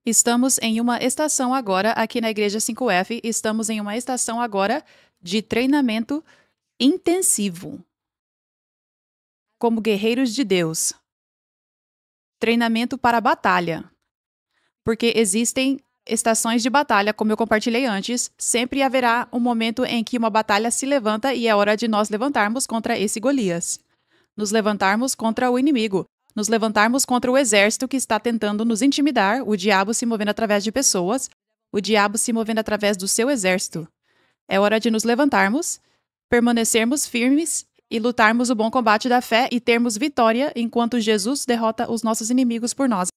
Estamos em uma estação agora, aqui na Igreja 5F, estamos em uma estação agora de treinamento intensivo. Como guerreiros de Deus. Treinamento para batalha. Porque existem estações de batalha, como eu compartilhei antes, sempre haverá um momento em que uma batalha se levanta e é hora de nós levantarmos contra esse Golias. Nos levantarmos contra o inimigo. Nos levantarmos contra o exército que está tentando nos intimidar, o diabo se movendo através de pessoas, o diabo se movendo através do seu exército. É hora de nos levantarmos, permanecermos firmes e lutarmos o bom combate da fé e termos vitória enquanto Jesus derrota os nossos inimigos por nós.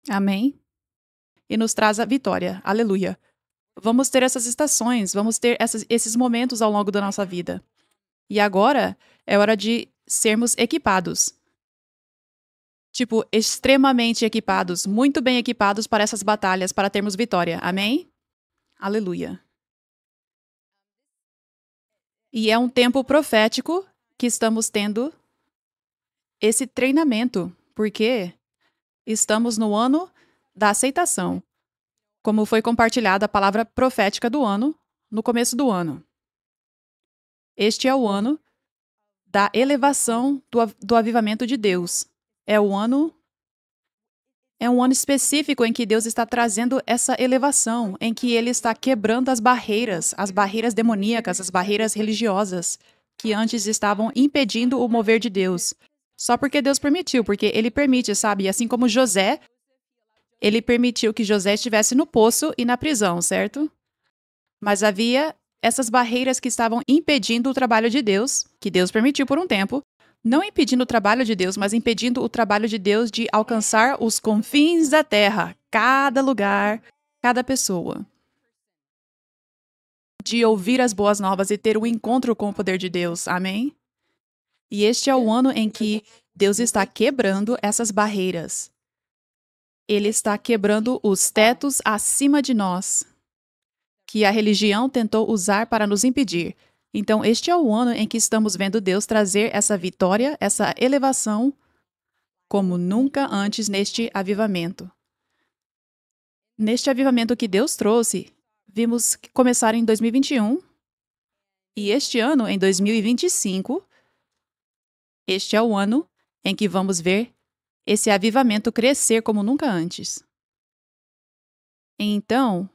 Amém? E nos traz a vitória. Aleluia. Vamos ter essas estações, vamos ter esses momentos ao longo da nossa vida. E agora é hora de sermos equipados. Tipo, extremamente equipados, muito bem equipados para essas batalhas, para termos vitória. Amém? Aleluia. E é um tempo profético que estamos tendo esse treinamento, porque estamos no ano da aceitação. Como foi compartilhada a palavra profética do ano, no começo do ano. Este é o ano da elevação do avivamento de Deus. É um ano específico em que Deus está trazendo essa elevação, em que Ele está quebrando as barreiras demoníacas, as barreiras religiosas, que antes estavam impedindo o mover de Deus. Só porque Deus permitiu, porque Ele permite, sabe? Assim como José, Ele permitiu que José estivesse no poço e na prisão, certo? Mas havia essas barreiras que estavam impedindo o trabalho de Deus, que Deus permitiu por um tempo, não impedindo o trabalho de Deus, mas impedindo o trabalho de Deus de alcançar os confins da terra, cada lugar, cada pessoa. De ouvir as boas novas e ter um encontro com o poder de Deus. Amém? E este é o ano em que Deus está quebrando essas barreiras. Ele está quebrando os tetos acima de nós, que a religião tentou usar para nos impedir. Então, este é o ano em que estamos vendo Deus trazer essa vitória, essa elevação, como nunca antes neste avivamento. Neste avivamento que Deus trouxe, vimos começar em 2021 e este ano, em 2025, este é o ano em que vamos ver esse avivamento crescer como nunca antes. Então,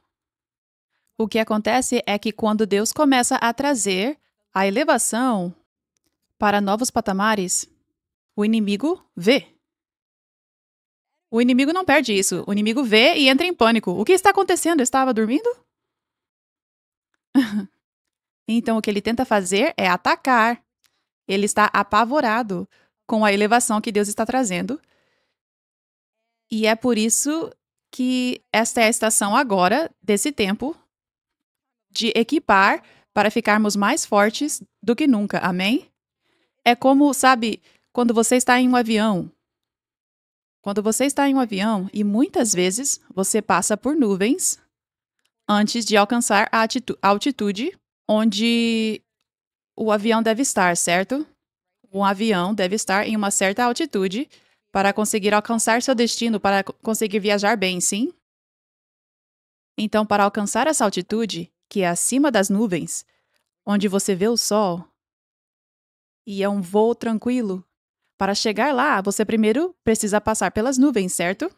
o que acontece é que quando Deus começa a trazer a elevação para novos patamares, o inimigo vê. O inimigo não perde isso. O inimigo vê e entra em pânico. O que está acontecendo? Eu estava dormindo? Então, o que ele tenta fazer é atacar. Ele está apavorado com a elevação que Deus está trazendo. E é por isso que esta é a estação agora, desse tempo, de equipar para ficarmos mais fortes do que nunca. Amém? É como, sabe, quando você está em um avião. Quando você está em um avião e muitas vezes você passa por nuvens antes de alcançar a altitude onde o avião deve estar, certo? Um avião deve estar em uma certa altitude para conseguir alcançar seu destino, para conseguir viajar bem, sim? Então, para alcançar essa altitude, que é acima das nuvens, onde você vê o sol, e é um voo tranquilo, para chegar lá, você primeiro precisa passar pelas nuvens, certo?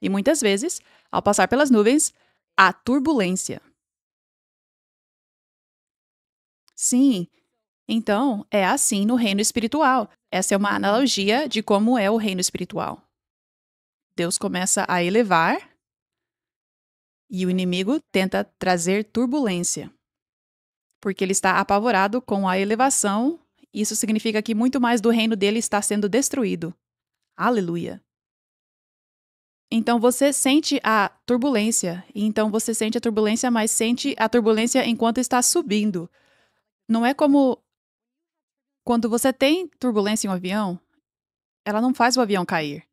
E muitas vezes, ao passar pelas nuvens, há turbulência. Sim, então é assim no reino espiritual. Essa é uma analogia de como é o reino espiritual. Deus começa a elevar e o inimigo tenta trazer turbulência. Porque ele está apavorado com a elevação. Isso significa que muito mais do reino dele está sendo destruído. Aleluia. Então você sente a turbulência. E então você sente a turbulência, mas sente a turbulência enquanto está subindo. Não é como quando você tem turbulência em um avião, ela não faz o avião cair.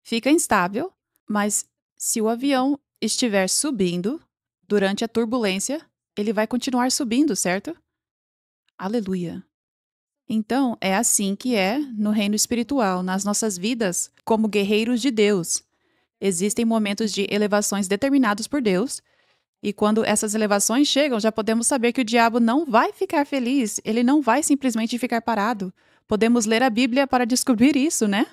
Fica instável, mas se o avião estiver subindo durante a turbulência, ele vai continuar subindo, certo? Aleluia. Então, é assim que é no reino espiritual, nas nossas vidas como guerreiros de Deus. Existem momentos de elevações determinados por Deus, e quando essas elevações chegam, já podemos saber que o diabo não vai ficar feliz, ele não vai simplesmente ficar parado. Podemos ler a Bíblia para descobrir isso, né?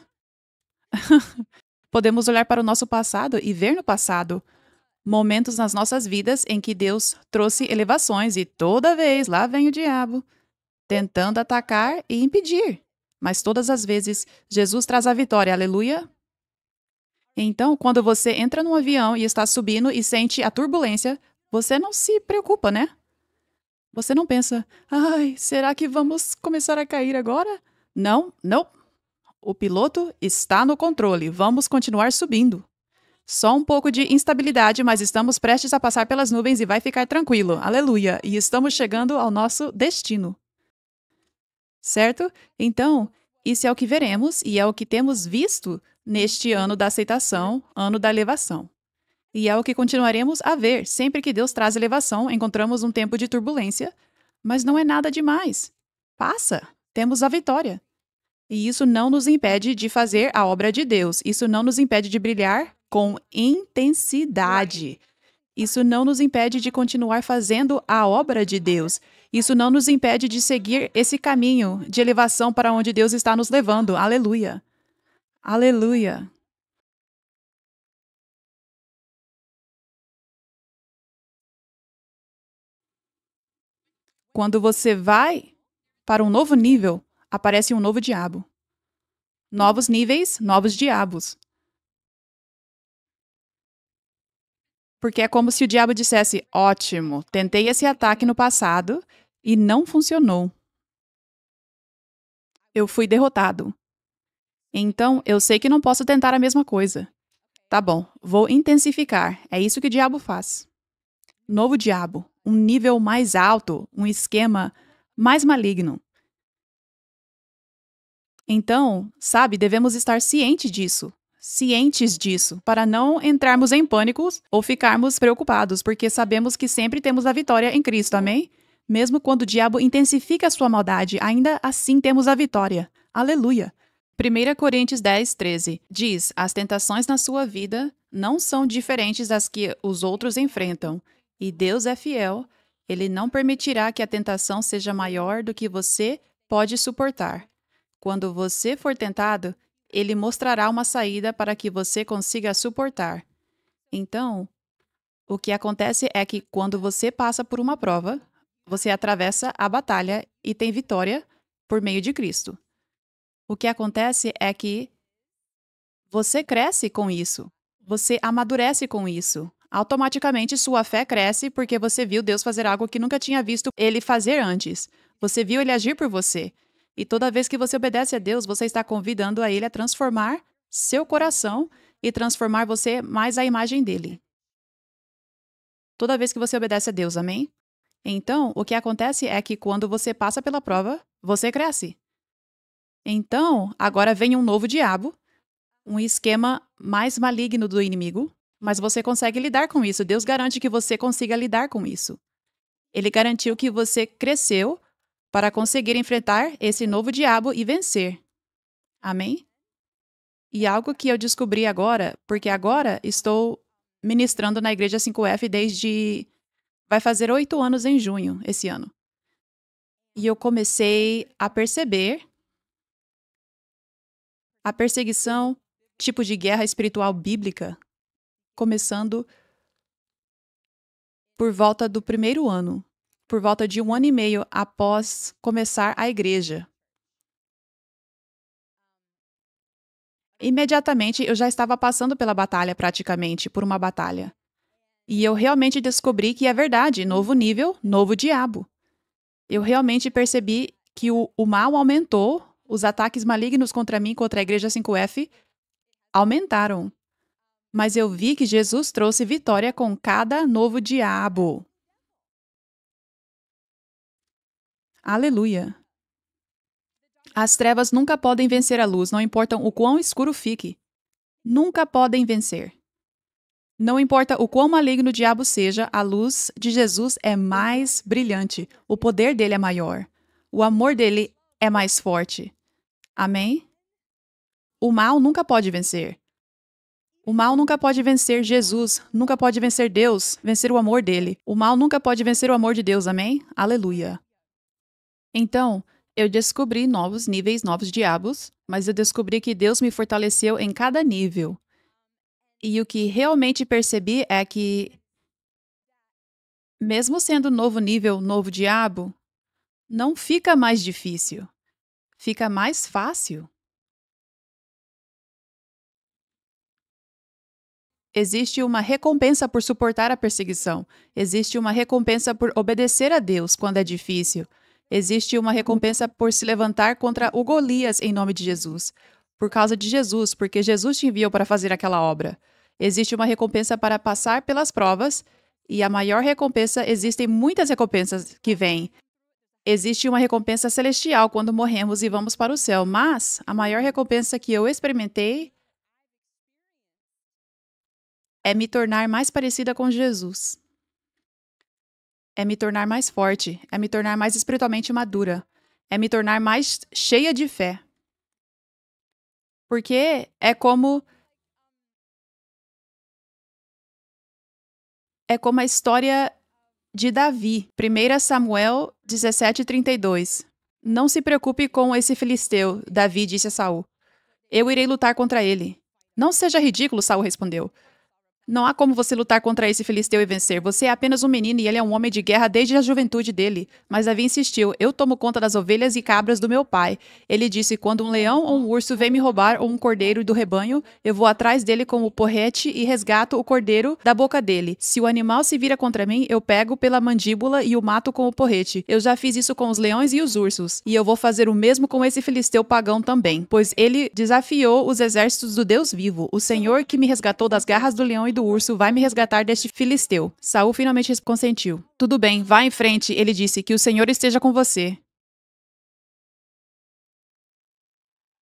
Podemos olhar para o nosso passado e ver no passado momentos nas nossas vidas em que Deus trouxe elevações e toda vez lá vem o diabo tentando atacar e impedir. Mas todas as vezes Jesus traz a vitória, aleluia. Então, quando você entra num avião e está subindo e sente a turbulência, você não se preocupa, né? Você não pensa, ai, será que vamos começar a cair agora? Não, não. O piloto está no controle, vamos continuar subindo. Só um pouco de instabilidade, mas estamos prestes a passar pelas nuvens e vai ficar tranquilo, aleluia. E estamos chegando ao nosso destino. Certo? Então, isso é o que veremos e é o que temos visto neste ano da aceitação, ano da elevação. E é o que continuaremos a ver. Sempre que Deus traz elevação, encontramos um tempo de turbulência, mas não é nada demais. Passa, temos a vitória. E isso não nos impede de fazer a obra de Deus. Isso não nos impede de brilhar com intensidade. Isso não nos impede de continuar fazendo a obra de Deus. Isso não nos impede de seguir esse caminho de elevação para onde Deus está nos levando. Aleluia. Aleluia. Quando você vai para um novo nível, aparece um novo diabo. Novos níveis, novos diabos. Porque é como se o diabo dissesse: ótimo, tentei esse ataque no passado e não funcionou. Eu fui derrotado. Então, eu sei que não posso tentar a mesma coisa. Tá bom, vou intensificar. É isso que o diabo faz. Novo diabo, um nível mais alto, um esquema mais maligno. Então, sabe, devemos estar cientes disso, para não entrarmos em pânico ou ficarmos preocupados, porque sabemos que sempre temos a vitória em Cristo, amém? Mesmo quando o diabo intensifica a sua maldade, ainda assim temos a vitória. Aleluia! 1 Coríntios 10, 13 diz: as tentações na sua vida não são diferentes das que os outros enfrentam, e Deus é fiel, Ele não permitirá que a tentação seja maior do que você pode suportar. Quando você for tentado, Ele mostrará uma saída para que você consiga suportar. Então, o que acontece é que quando você passa por uma prova, você atravessa a batalha e tem vitória por meio de Cristo. O que acontece é que você cresce com isso. Você amadurece com isso. Automaticamente sua fé cresce porque você viu Deus fazer algo que nunca tinha visto Ele fazer antes. Você viu Ele agir por você. E toda vez que você obedece a Deus, você está convidando a Ele a transformar seu coração e transformar você mais à imagem dele. Toda vez que você obedece a Deus, amém? Então, o que acontece é que quando você passa pela prova, você cresce. Então, agora vem um novo diabo, um esquema mais maligno do inimigo, mas você consegue lidar com isso. Deus garante que você consiga lidar com isso. Ele garantiu que você cresceu para conseguir enfrentar esse novo diabo e vencer. Amém? E algo que eu descobri agora, porque agora estou ministrando na Igreja 5F desde... vai fazer 8 anos em junho, esse ano. E eu comecei a perceber a perseguição, tipo de guerra espiritual bíblica, começando por volta do primeiro ano, por volta de 1 ano e meio após começar a igreja. Imediatamente eu já estava passando pela batalha, praticamente, por uma batalha. E eu realmente descobri que é verdade, novo nível, novo diabo. Eu realmente percebi que o mal aumentou, os ataques malignos contra mim, contra a Igreja 5F, aumentaram. Mas eu vi que Jesus trouxe vitória com cada novo diabo. Aleluia! As trevas nunca podem vencer a luz, não importam o quão escuro fique. Nunca podem vencer. Não importa o quão maligno o diabo seja, a luz de Jesus é mais brilhante. O poder dele é maior. O amor dele é mais forte. Amém? O mal nunca pode vencer. O mal nunca pode vencer Jesus, nunca pode vencer Deus, vencer o amor dele. O mal nunca pode vencer o amor de Deus, amém? Aleluia. Então, eu descobri novos níveis, novos diabos, mas eu descobri que Deus me fortaleceu em cada nível. E o que realmente percebi é que, mesmo sendo novo nível, novo diabo, não fica mais difícil, fica mais fácil. Existe uma recompensa por suportar a perseguição. Existe uma recompensa por obedecer a Deus quando é difícil. Existe uma recompensa por se levantar contra o Golias em nome de Jesus. Por causa de Jesus, porque Jesus te enviou para fazer aquela obra. Existe uma recompensa para passar pelas provas, e a maior recompensa, existem muitas recompensas que vêm. Existe uma recompensa celestial quando morremos e vamos para o céu, mas a maior recompensa que eu experimentei é me tornar mais parecida com Jesus. É me tornar mais forte, é me tornar mais espiritualmente madura, é me tornar mais cheia de fé. Porque é como a história de Davi, 1 Samuel 17:32. Não se preocupe com esse filisteu, Davi disse a Saul. Eu irei lutar contra ele. Não seja ridículo, Saul respondeu. Não há como você lutar contra esse filisteu e vencer. Você é apenas um menino e ele é um homem de guerra desde a juventude dele. Mas Davi insistiu: eu tomo conta das ovelhas e cabras do meu pai. Ele disse: quando um leão ou um urso vem me roubar ou um cordeiro do rebanho, eu vou atrás dele com o porrete e resgato o cordeiro da boca dele. Se o animal se vira contra mim, eu pego pela mandíbula e o mato com o porrete. Eu já fiz isso com os leões e os ursos. E eu vou fazer o mesmo com esse filisteu pagão também. Pois ele desafiou os exércitos do Deus vivo. O Senhor que me resgatou das garras do leão e do urso vai me resgatar deste filisteu. Saul finalmente consentiu. Tudo bem, vá em frente, ele disse, que o Senhor esteja com você.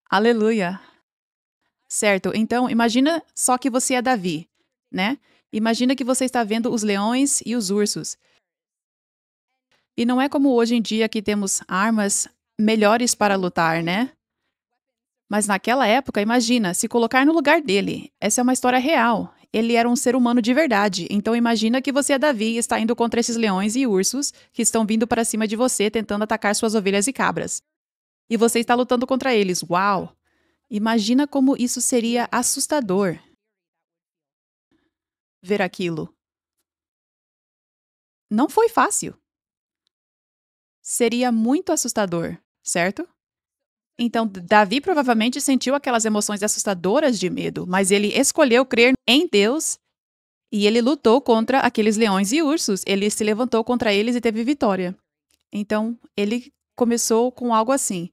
Aleluia. Certo, então imagina só que você é Davi, né? Imagina que você está vendo os leões e os ursos. E não é como hoje em dia que temos armas melhores para lutar, né? Mas naquela época, imagina, se colocar no lugar dele. Essa é uma história real. Ele era um ser humano de verdade. Então imagina que você é Davi e está indo contra esses leões e ursos que estão vindo para cima de você, tentando atacar suas ovelhas e cabras. E você está lutando contra eles. Uau! Imagina como isso seria assustador. Ver aquilo. Não foi fácil. Seria muito assustador, certo? Então, Davi provavelmente sentiu aquelas emoções assustadoras de medo, mas ele escolheu crer em Deus e ele lutou contra aqueles leões e ursos. Ele se levantou contra eles e teve vitória. Então, ele começou com algo assim: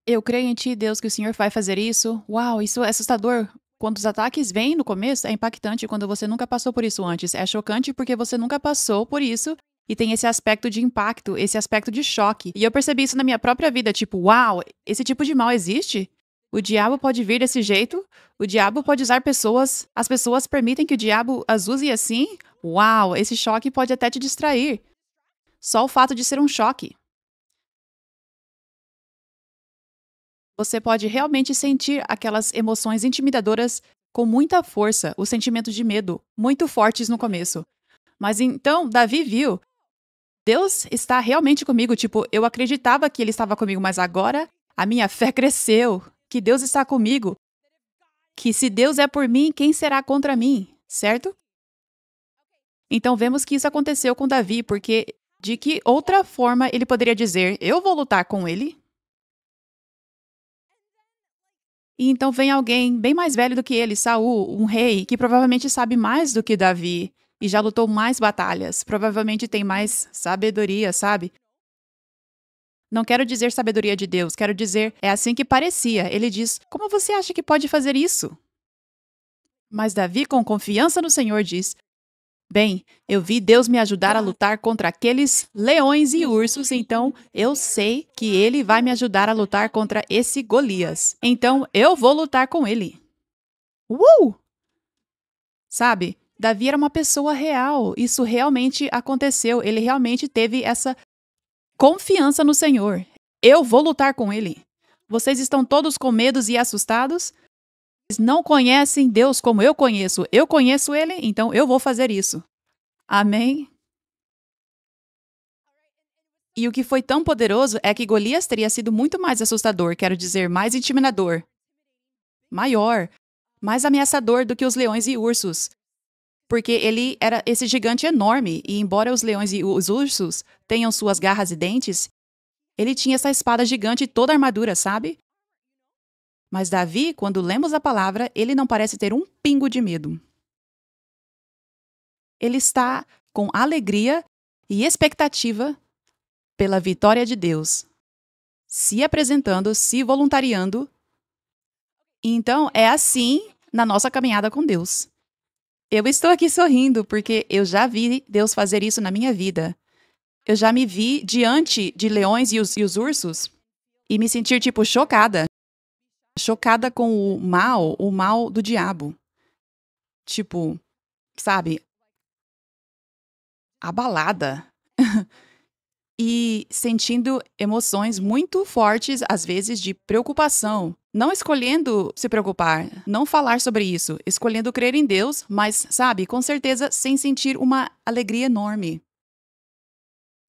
eu creio em ti, Deus, que o Senhor vai fazer isso. Uau, isso é assustador. Quando os ataques vêm no começo, é impactante quando você nunca passou por isso antes. É chocante porque você nunca passou por isso e tem esse aspecto de impacto, esse aspecto de choque. E eu percebi isso na minha própria vida, tipo, uau, esse tipo de mal existe? O diabo pode vir desse jeito? O diabo pode usar pessoas? As pessoas permitem que o diabo as use assim? Uau, esse choque pode até te distrair. Só o fato de ser um choque. Você pode realmente sentir aquelas emoções intimidadoras com muita força, os sentimentos de medo, muito fortes no começo. Mas então, Davi viu, Deus está realmente comigo, tipo, eu acreditava que ele estava comigo, mas agora a minha fé cresceu, que Deus está comigo, que se Deus é por mim, quem será contra mim, certo? Então vemos que isso aconteceu com Davi, porque de que outra forma ele poderia dizer, eu vou lutar com ele? E então vem alguém bem mais velho do que ele, Saul, um rei, que provavelmente sabe mais do que Davi e já lutou mais batalhas. Provavelmente tem mais sabedoria, sabe? Não quero dizer sabedoria de Deus, quero dizer, é assim que parecia. Ele diz: como você acha que pode fazer isso? Mas Davi, com confiança no Senhor, diz: bem, eu vi Deus me ajudar a lutar contra aqueles leões e ursos, então eu sei que ele vai me ajudar a lutar contra esse Golias. Então eu vou lutar com ele. Sabe? Davi era uma pessoa real. Isso realmente aconteceu. Ele realmente teve essa confiança no Senhor. Eu vou lutar com ele. Vocês estão todos com medos e assustados? não conhecem Deus como eu conheço. Eu conheço Ele, então eu vou fazer isso. Amém? E o que foi tão poderoso é que Golias teria sido muito mais assustador, quero dizer, mais intimidador, maior, mais ameaçador do que os leões e ursos. Porque ele era esse gigante enorme, e embora os leões e os ursos tenham suas garras e dentes, ele tinha essa espada gigante e toda a armadura, sabe? Mas Davi, quando lemos a palavra, ele não parece ter um pingo de medo. Ele está com alegria e expectativa pela vitória de Deus, se apresentando, se voluntariando. Então, é assim na nossa caminhada com Deus. Eu estou aqui sorrindo porque eu já vi Deus fazer isso na minha vida. Eu já me vi diante de leões e os ursos e me sentir, tipo, chocada. Chocada com o mal do diabo. Tipo, sabe, abalada. E sentindo emoções muito fortes, às vezes, de preocupação. Não escolhendo se preocupar, não falar sobre isso, escolhendo crer em Deus, mas, sabe, com certeza sem sentir uma alegria enorme.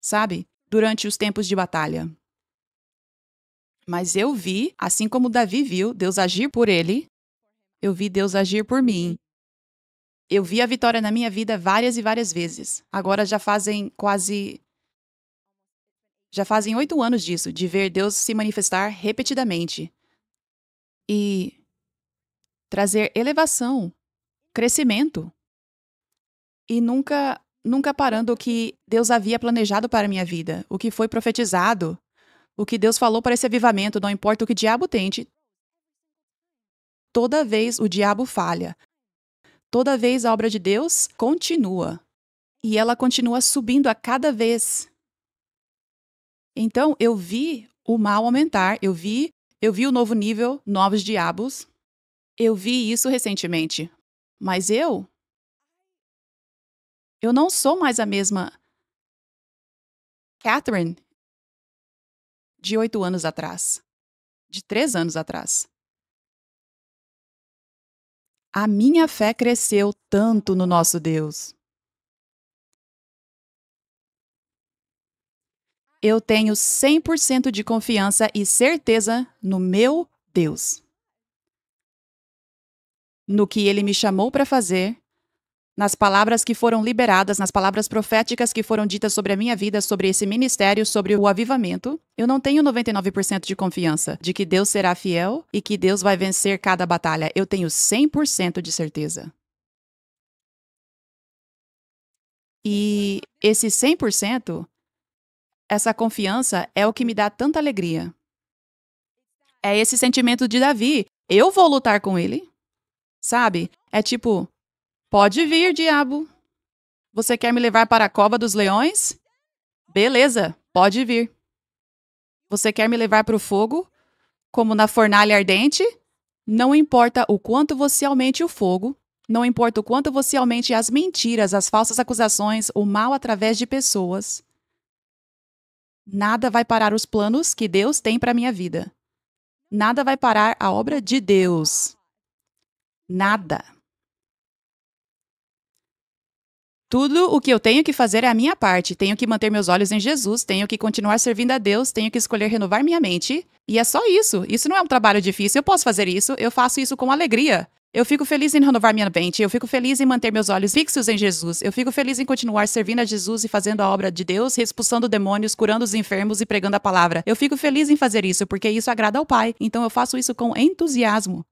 Sabe? Durante os tempos de batalha. Mas eu vi, assim como Davi viu, Deus agir por ele, eu vi Deus agir por mim. Eu vi a vitória na minha vida várias e várias vezes. Agora já fazem 8 anos disso, de ver Deus se manifestar repetidamente. E trazer elevação, crescimento. E nunca parando o que Deus havia planejado para a minha vida, o que foi profetizado, o que Deus falou para esse avivamento, não importa o que o diabo tente. Toda vez o diabo falha. Toda vez a obra de Deus continua. E ela continua subindo a cada vez. Então, eu vi o mal aumentar, eu vi o novo nível, novos diabos. Eu vi isso recentemente. Mas eu não sou mais a mesma Catherine de 8 anos atrás, de 3 anos atrás. A minha fé cresceu tanto no nosso Deus. Eu tenho 100% de confiança e certeza no meu Deus. No que Ele me chamou para fazer, nas palavras que foram liberadas, nas palavras proféticas que foram ditas sobre a minha vida, sobre esse ministério, sobre o avivamento. Eu não tenho 99% de confiança de que Deus será fiel e que Deus vai vencer cada batalha. Eu tenho 100% de certeza. E esse 100%, essa confiança é o que me dá tanta alegria. É esse sentimento de Davi. Eu vou lutar com ele. Sabe? É tipo, pode vir, diabo. Você quer me levar para a cova dos leões? Beleza, pode vir. Você quer me levar para o fogo, como na fornalha ardente? Não importa o quanto você aumente o fogo, não importa o quanto você aumente as mentiras, as falsas acusações, o mal através de pessoas. Nada vai parar os planos que Deus tem para minha vida. Nada vai parar a obra de Deus. Nada. Tudo o que eu tenho que fazer é a minha parte. Tenho que manter meus olhos em Jesus, tenho que continuar servindo a Deus, tenho que escolher renovar minha mente. E é só isso. Isso não é um trabalho difícil. Eu posso fazer isso. Eu faço isso com alegria. Eu fico feliz em renovar minha mente. Eu fico feliz em manter meus olhos fixos em Jesus. Eu fico feliz em continuar servindo a Jesus e fazendo a obra de Deus, expulsando demônios, curando os enfermos e pregando a palavra. Eu fico feliz em fazer isso, porque isso agrada ao Pai. Então eu faço isso com entusiasmo.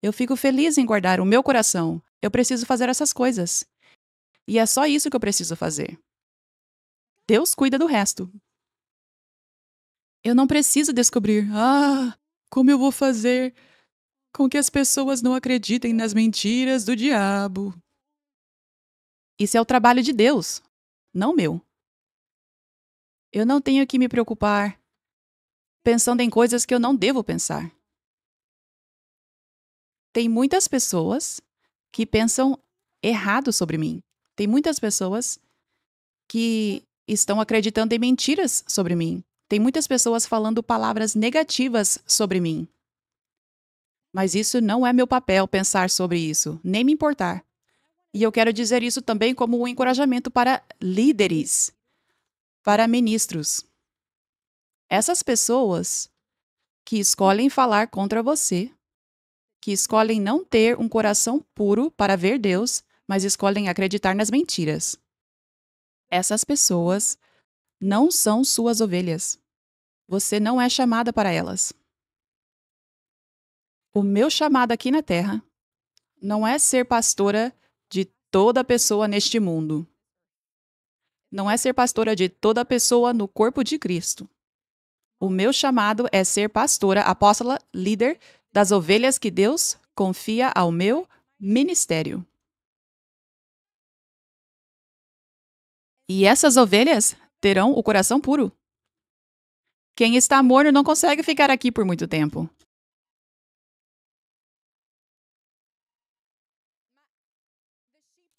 Eu fico feliz em guardar o meu coração. Eu preciso fazer essas coisas. E é só isso que eu preciso fazer. Deus cuida do resto. Eu não preciso descobrir, como eu vou fazer com que as pessoas não acreditem nas mentiras do diabo. Isso é o trabalho de Deus, não meu. Eu não tenho que me preocupar pensando em coisas que eu não devo pensar. Tem muitas pessoas que pensam errado sobre mim. Tem muitas pessoas que estão acreditando em mentiras sobre mim. Tem muitas pessoas falando palavras negativas sobre mim. Mas isso não é meu papel pensar sobre isso, nem me importar. E eu quero dizer isso também como um encorajamento para líderes, para ministros. Essas pessoas que escolhem falar contra você, que escolhem não ter um coração puro para ver Deus, mas escolhem acreditar nas mentiras. Essas pessoas não são suas ovelhas. Você não é chamada para elas. O meu chamado aqui na Terra não é ser pastora de toda pessoa neste mundo. Não é ser pastora de toda pessoa no corpo de Cristo. O meu chamado é ser pastora, apóstola, líder das ovelhas que Deus confia ao meu ministério. E essas ovelhas terão o coração puro. Quem está morno não consegue ficar aqui por muito tempo.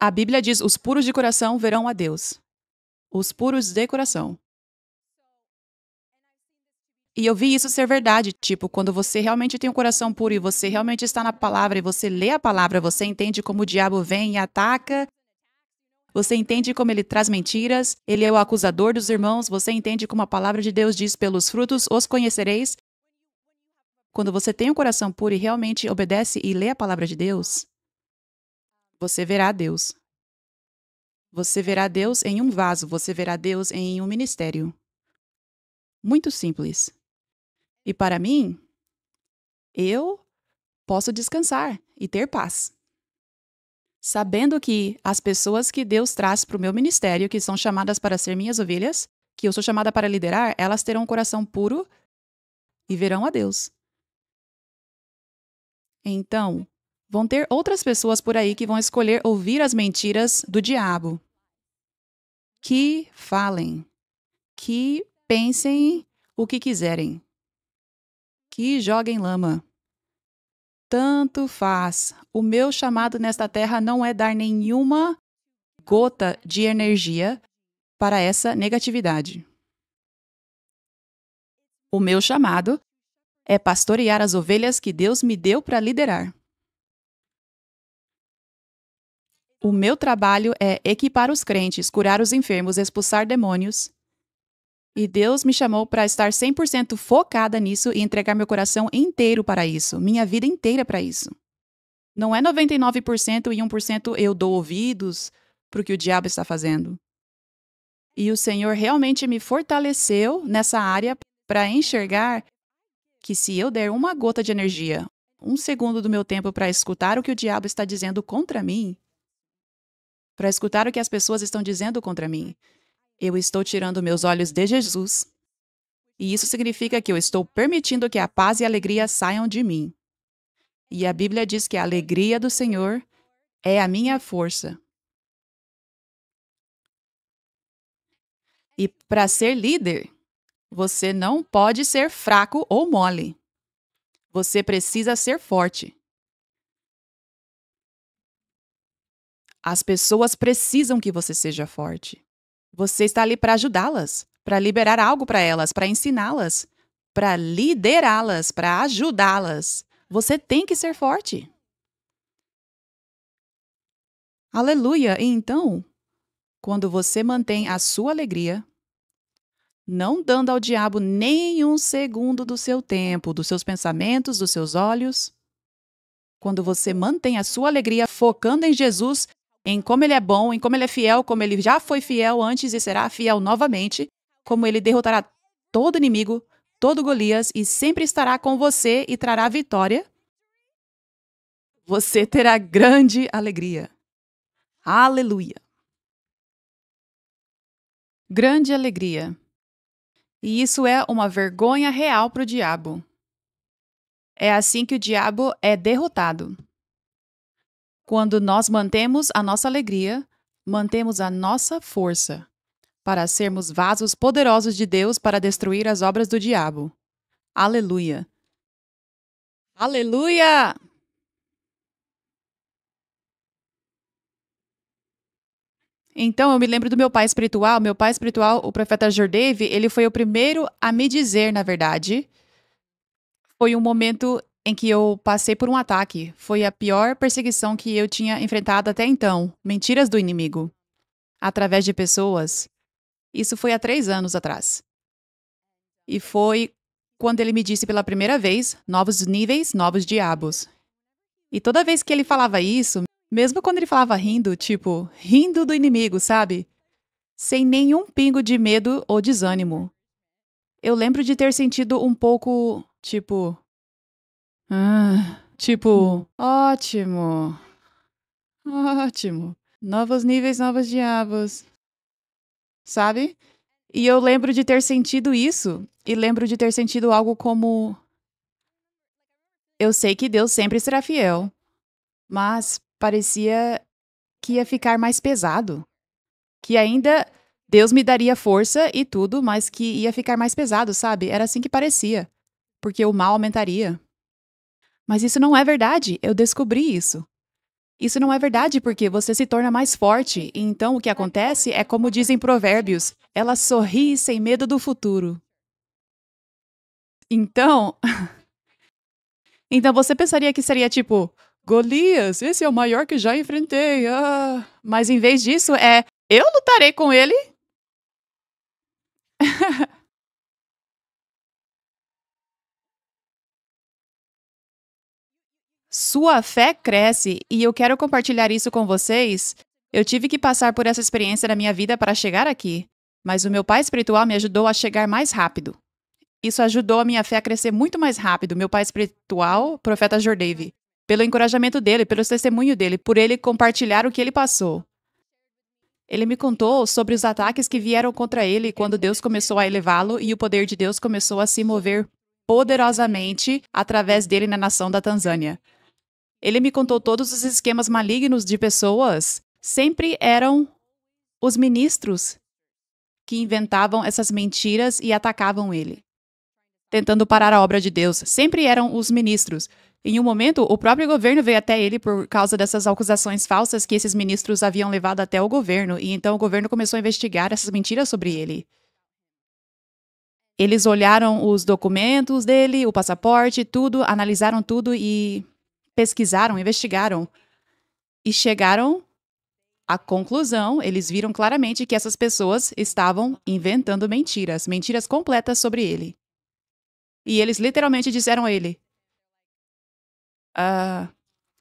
A Bíblia diz: os puros de coração verão a Deus. Os puros de coração. E eu vi isso ser verdade, tipo, quando você realmente tem um coração puro e você realmente está na palavra e você lê a palavra, você entende como o diabo vem e ataca, você entende como ele traz mentiras, ele é o acusador dos irmãos, você entende como a palavra de Deus diz: pelos frutos os conhecereis. Quando você tem um coração puro e realmente obedece e lê a palavra de Deus, você verá Deus. Você verá Deus em um vaso, você verá Deus em um ministério. Muito simples. E para mim, eu posso descansar e ter paz. Sabendo que as pessoas que Deus traz para o meu ministério, que são chamadas para ser minhas ovelhas, que eu sou chamada para liderar, elas terão um coração puro e verão a Deus. Então, vão ter outras pessoas por aí que vão escolher ouvir as mentiras do diabo. Que falem, que pensem o que quiserem, que joguem lama. Tanto faz. O meu chamado nesta terra não é dar nenhuma gota de energia para essa negatividade. O meu chamado é pastorear as ovelhas que Deus me deu para liderar. O meu trabalho é equipar os crentes, curar os enfermos, expulsar demônios. E Deus me chamou para estar 100% focada nisso e entregar meu coração inteiro para isso, minha vida inteira para isso. Não é 99% e 1% eu dou ouvidos para o que o diabo está fazendo. E o Senhor realmente me fortaleceu nessa área para enxergar que se eu der uma gota de energia, 1 segundo do meu tempo para escutar o que o diabo está dizendo contra mim, para escutar o que as pessoas estão dizendo contra mim, eu estou tirando meus olhos de Jesus. E isso significa que eu estou permitindo que a paz e a alegria saiam de mim. E a Bíblia diz que a alegria do Senhor é a minha força. E para ser líder, você não pode ser fraco ou mole. Você precisa ser forte. As pessoas precisam que você seja forte. Você está ali para ajudá-las, para liberar algo para elas, para ensiná-las, para liderá-las, para ajudá-las. Você tem que ser forte. Aleluia! E então, quando você mantém a sua alegria, não dando ao diabo nem 1 segundo do seu tempo, dos seus pensamentos, dos seus olhos, quando você mantém a sua alegria focando em Jesus, em como Ele é bom, em como Ele é fiel, como Ele já foi fiel antes e será fiel novamente, como Ele derrotará todo inimigo, todo Golias e sempre estará com você e trará vitória, você terá grande alegria. Aleluia! Grande alegria. E isso é uma vergonha real para o diabo. É assim que o diabo é derrotado. Quando nós mantemos a nossa alegria, mantemos a nossa força para sermos vasos poderosos de Deus para destruir as obras do diabo. Aleluia! Aleluia! Então, eu me lembro do meu pai espiritual. Meu pai espiritual, o profeta Jordave, ele foi o primeiro a me dizer, na verdade, foi um momento em que eu passei por um ataque. Foi a pior perseguição que eu tinha enfrentado até então. Mentiras do inimigo. Através de pessoas. Isso foi há 3 anos atrás. E foi quando ele me disse pela primeira vez, novos níveis, novos diabos. E toda vez que ele falava isso, mesmo quando ele falava rindo, tipo, rindo do inimigo, sabe? Sem nenhum pingo de medo ou desânimo. Eu lembro de ter sentido um pouco, tipo... tipo, ótimo. Ótimo. Novos níveis, novos diabos. Sabe? E eu lembro de ter sentido isso. E lembro de ter sentido algo como... Eu sei que Deus sempre será fiel. Mas parecia que ia ficar mais pesado. Que ainda Deus me daria força e tudo, mas que ia ficar mais pesado, sabe? Era assim que parecia. Porque o mal aumentaria. Mas isso não é verdade. Eu descobri isso. Isso não é verdade porque você se torna mais forte. E então o que acontece é como dizem provérbios. Ela sorri sem medo do futuro. Então... então você pensaria que seria tipo... Golias, esse é o maior que já enfrentei. Mas em vez disso é... Eu lutarei com ele. Sua fé cresce e eu quero compartilhar isso com vocês. Eu tive que passar por essa experiência na minha vida para chegar aqui, mas o meu pai espiritual me ajudou a chegar mais rápido. Isso ajudou a minha fé a crescer muito mais rápido. Meu pai espiritual, profeta Jordave, pelo encorajamento dele, pelo testemunho dele, por ele compartilhar o que ele passou. Ele me contou sobre os ataques que vieram contra ele quando Deus começou a elevá-lo e o poder de Deus começou a se mover poderosamente através dele na nação da Tanzânia. Ele me contou todos os esquemas malignos de pessoas. Sempre eram os ministros que inventavam essas mentiras e atacavam ele, tentando parar a obra de Deus. Sempre eram os ministros. Em um momento, o próprio governo veio até ele por causa dessas acusações falsas que esses ministros haviam levado até o governo, e então o governo começou a investigar essas mentiras sobre ele. Eles olharam os documentos dele, o passaporte, tudo, analisaram tudo e pesquisaram, investigaram. E chegaram à conclusão, eles viram claramente que essas pessoas estavam inventando mentiras, mentiras completas sobre ele. E eles literalmente disseram a ele,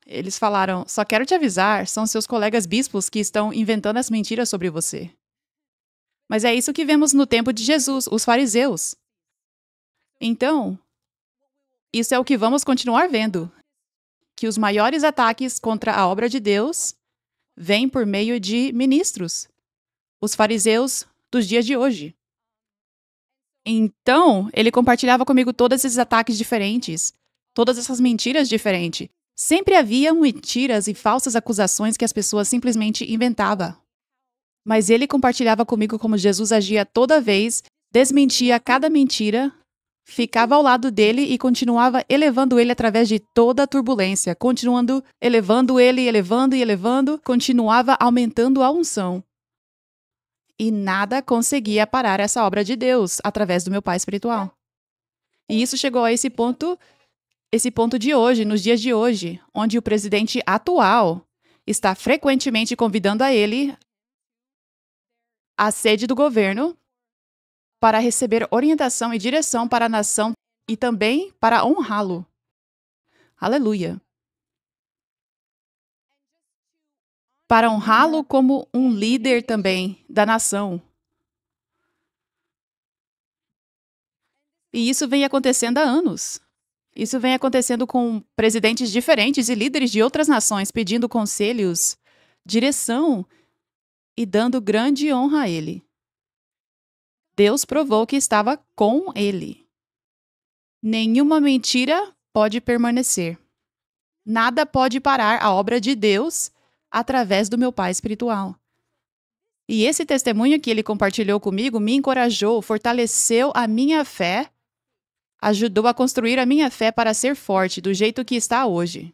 eles falaram, só quero te avisar, são seus colegas bispos que estão inventando as mentiras sobre você. Mas é isso que vemos no tempo de Jesus, os fariseus. Então, isso é o que vamos continuar vendo. Que os maiores ataques contra a obra de Deus vêm por meio de ministros, os fariseus dos dias de hoje. Então, ele compartilhava comigo todos esses ataques diferentes, todas essas mentiras diferentes. Sempre havia mentiras e falsas acusações que as pessoas simplesmente inventavam. Mas ele compartilhava comigo como Jesus agia toda vez, desmentia cada mentira, ficava ao lado dele e continuava elevando ele através de toda a turbulência, continuando elevando ele, elevando e elevando, continuava aumentando a unção. E nada conseguia parar essa obra de Deus através do meu pai espiritual. E isso chegou a esse ponto de hoje, nos dias de hoje, onde o presidente atual está frequentemente convidando a ele à sede do governo para receber orientação e direção para a nação e também para honrá-lo. Aleluia. Para honrá-lo como um líder também da nação. E isso vem acontecendo há anos. Isso vem acontecendo com presidentes diferentes e líderes de outras nações pedindo conselhos, direção e dando grande honra a ele. Deus provou que estava com ele. Nenhuma mentira pode permanecer. Nada pode parar a obra de Deus através do meu pai espiritual. E esse testemunho que ele compartilhou comigo me encorajou, fortaleceu a minha fé, ajudou a construir a minha fé para ser forte do jeito que está hoje.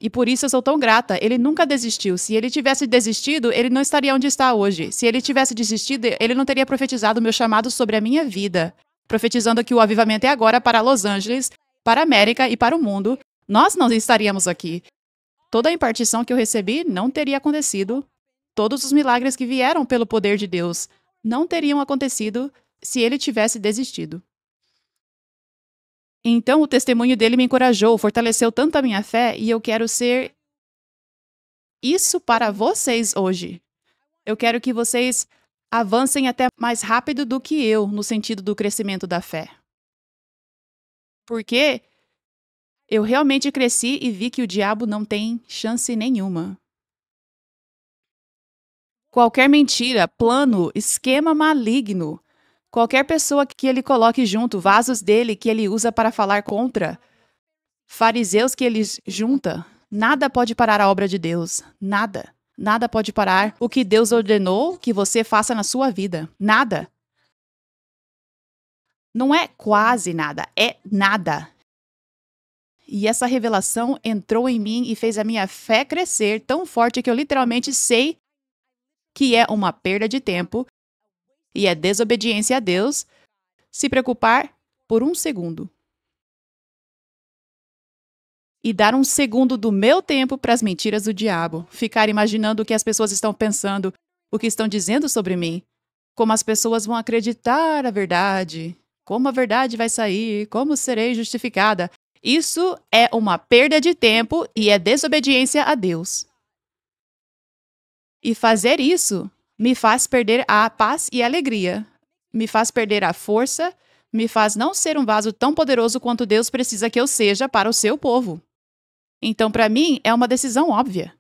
E por isso eu sou tão grata. Ele nunca desistiu. Se ele tivesse desistido, ele não estaria onde está hoje. Se ele tivesse desistido, ele não teria profetizado o meu chamado sobre a minha vida. profetizando que o avivamento é agora para Los Angeles, para a América e para o mundo, nós não estaríamos aqui. Toda a impartição que eu recebi não teria acontecido. Todos os milagres que vieram pelo poder de Deus não teriam acontecido se ele tivesse desistido. Então, o testemunho dele me encorajou, fortaleceu tanto a minha fé, e eu quero ser isso para vocês hoje. Eu quero que vocês avancem até mais rápido do que eu no sentido do crescimento da fé. Porque eu realmente cresci e vi que o diabo não tem chance nenhuma. Qualquer mentira, plano, esquema maligno, qualquer pessoa que ele coloque junto, vasos dele que ele usa para falar contra, fariseus que ele junta, nada pode parar a obra de Deus. Nada. Nada pode parar o que Deus ordenou que você faça na sua vida. Nada. Não é quase nada, é nada. E essa revelação entrou em mim e fez a minha fé crescer tão forte que eu literalmente sei que é uma perda de tempo e é desobediência a Deus se preocupar por um segundo. E dar um segundo do meu tempo para as mentiras do diabo. Ficar imaginando o que as pessoas estão pensando, o que estão dizendo sobre mim. Como as pessoas vão acreditar a verdade. Como a verdade vai sair. Como serei justificada. Isso é uma perda de tempo e é desobediência a Deus. E fazer isso me faz perder a paz e a alegria. Me faz perder a força. Me faz não ser um vaso tão poderoso quanto Deus precisa que eu seja para o seu povo. Então, para mim, é uma decisão óbvia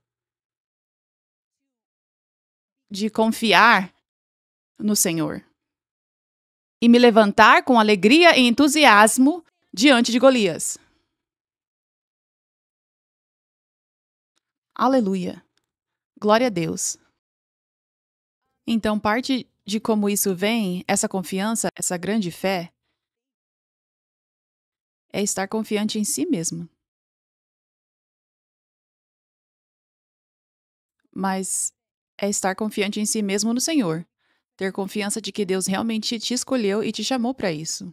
de confiar no Senhor e me levantar com alegria e entusiasmo diante de Golias. Aleluia. Glória a Deus. Então, parte de como isso vem, essa confiança, essa grande fé, é estar confiante em si mesmo. Mas é estar confiante em si mesmo no Senhor. Ter confiança de que Deus realmente te escolheu e te chamou para isso.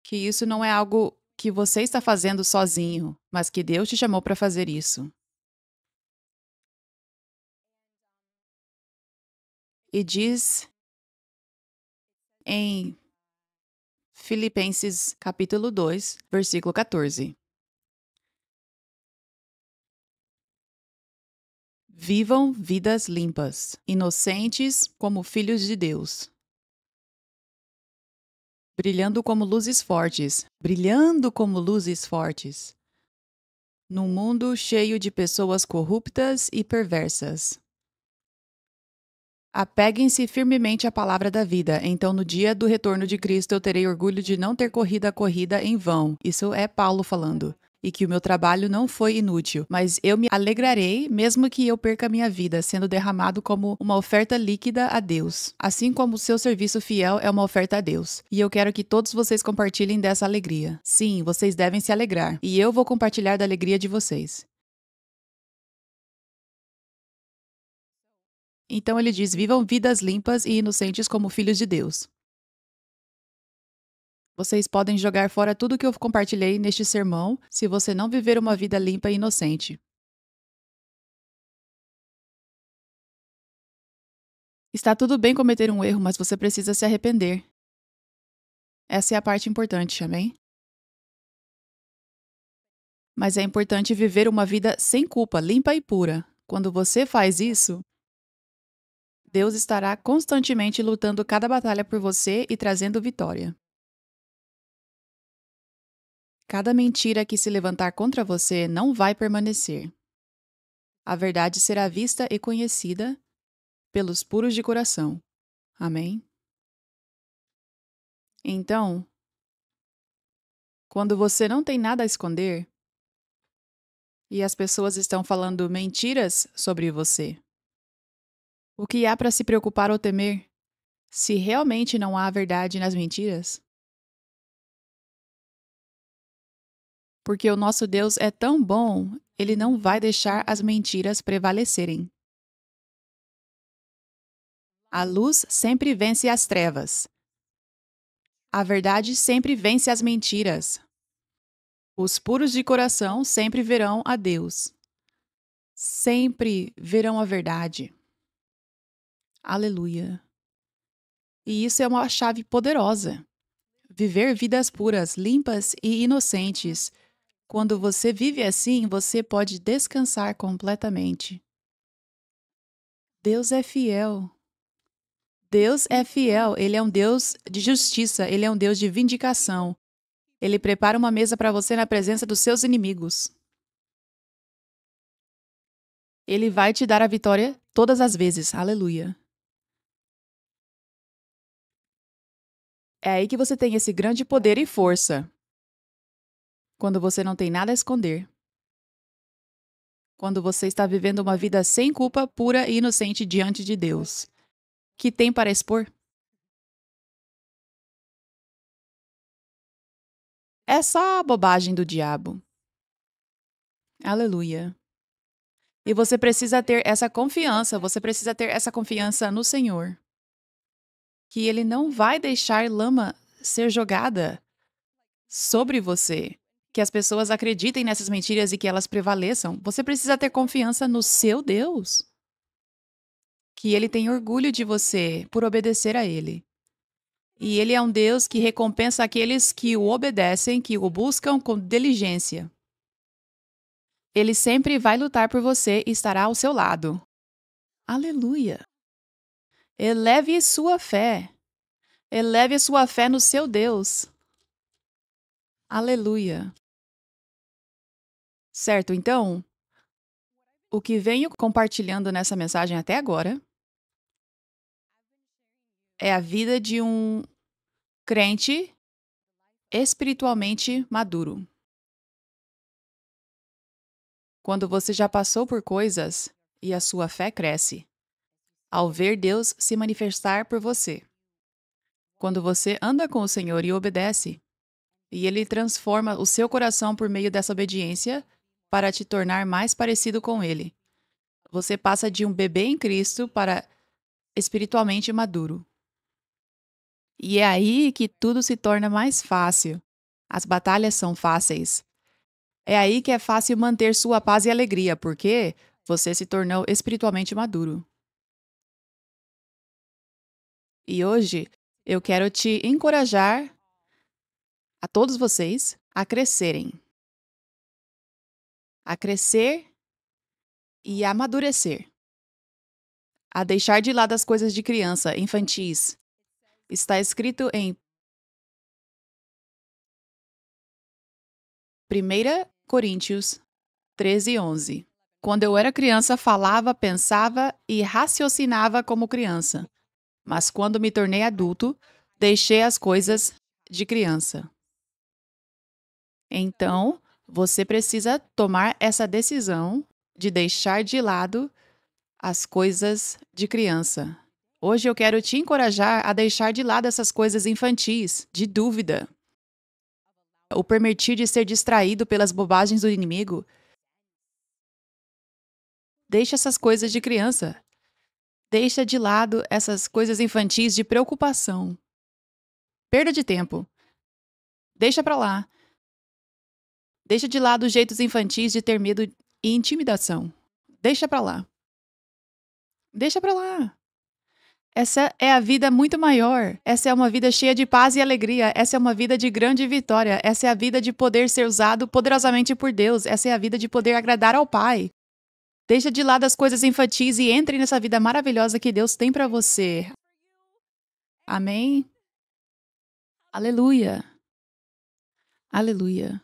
Que isso não é algo que você está fazendo sozinho, mas que Deus te chamou para fazer isso. E diz em Filipenses capítulo 2, versículo 14. Vivam vidas limpas, inocentes como filhos de Deus. Brilhando como luzes fortes, num mundo cheio de pessoas corruptas e perversas. Apeguem-se firmemente à palavra da vida, então no dia do retorno de Cristo eu terei orgulho de não ter corrido a corrida em vão. Isso é Paulo falando. E que o meu trabalho não foi inútil, mas eu me alegrarei mesmo que eu perca minha vida, sendo derramado como uma oferta líquida a Deus, assim como o seu serviço fiel é uma oferta a Deus. E eu quero que todos vocês compartilhem dessa alegria. Sim, vocês devem se alegrar, e eu vou compartilhar da alegria de vocês. Então ele diz: vivam vidas limpas e inocentes como filhos de Deus. Vocês podem jogar fora tudo que eu compartilhei neste sermão se você não viver uma vida limpa e inocente. Está tudo bem cometer um erro, mas você precisa se arrepender. Essa é a parte importante, amém? Mas é importante viver uma vida sem culpa, limpa e pura. Quando você faz isso, Deus estará constantemente lutando cada batalha por você e trazendo vitória. Cada mentira que se levantar contra você não vai permanecer. A verdade será vista e conhecida pelos puros de coração. Amém? Então, quando você não tem nada a esconder e as pessoas estão falando mentiras sobre você, o que há para se preocupar ou temer se realmente não há verdade nas mentiras? Porque o nosso Deus é tão bom, ele não vai deixar as mentiras prevalecerem. A luz sempre vence as trevas. A verdade sempre vence as mentiras. Os puros de coração sempre verão a Deus. Sempre verão a verdade. Aleluia. E isso é uma chave poderosa. Viver vidas puras, limpas e inocentes. Quando você vive assim, você pode descansar completamente. Deus é fiel. Deus é fiel. Ele é um Deus de justiça. Ele é um Deus de vindicação. Ele prepara uma mesa para você na presença dos seus inimigos. Ele vai te dar a vitória todas as vezes. Aleluia. É aí que você tem esse grande poder e força. Quando você não tem nada a esconder. Quando você está vivendo uma vida sem culpa, pura e inocente diante de Deus. Que tem para expor? É só a bobagem do diabo. Aleluia. E você precisa ter essa confiança, você precisa ter essa confiança no Senhor. Que Ele não vai deixar lama ser jogada sobre você. Que as pessoas acreditem nessas mentiras e que elas prevaleçam. Você precisa ter confiança no seu Deus. Que Ele tem orgulho de você por obedecer a Ele. E Ele é um Deus que recompensa aqueles que o obedecem, que o buscam com diligência. Ele sempre vai lutar por você e estará ao seu lado. Aleluia! Eleve sua fé. Eleve sua fé no seu Deus. Aleluia! Certo, então, o que venho compartilhando nessa mensagem até agora é a vida de um crente espiritualmente maduro. Quando você já passou por coisas e a sua fé cresce, ao ver Deus se manifestar por você. Quando você anda com o Senhor e obedece, e Ele transforma o seu coração por meio dessa obediência para te tornar mais parecido com Ele. Você passa de um bebê em Cristo para espiritualmente maduro. E é aí que tudo se torna mais fácil. As batalhas são fáceis. É aí que é fácil manter sua paz e alegria, porque você se tornou espiritualmente maduro. E hoje eu quero te encorajar, a todos vocês, a crescerem. A crescer e a amadurecer. A deixar de lado as coisas de criança, infantis. Está escrito em 1 Coríntios 13:11. Quando eu era criança, falava, pensava e raciocinava como criança. Mas quando me tornei adulto, deixei as coisas de criança. Então, você precisa tomar essa decisão de deixar de lado as coisas de criança. Hoje eu quero te encorajar a deixar de lado essas coisas infantis, de dúvida. O permitir de ser distraído pelas bobagens do inimigo. Deixa essas coisas de criança. Deixa de lado essas coisas infantis de preocupação. Perda de tempo. Deixa pra lá. Deixa de lado os jeitos infantis de ter medo e intimidação. Deixa pra lá. Deixa pra lá. Essa é a vida muito maior. Essa é uma vida cheia de paz e alegria. Essa é uma vida de grande vitória. Essa é a vida de poder ser usado poderosamente por Deus. Essa é a vida de poder agradar ao Pai. Deixa de lado as coisas infantis e entre nessa vida maravilhosa que Deus tem para você. Amém? Aleluia. Aleluia.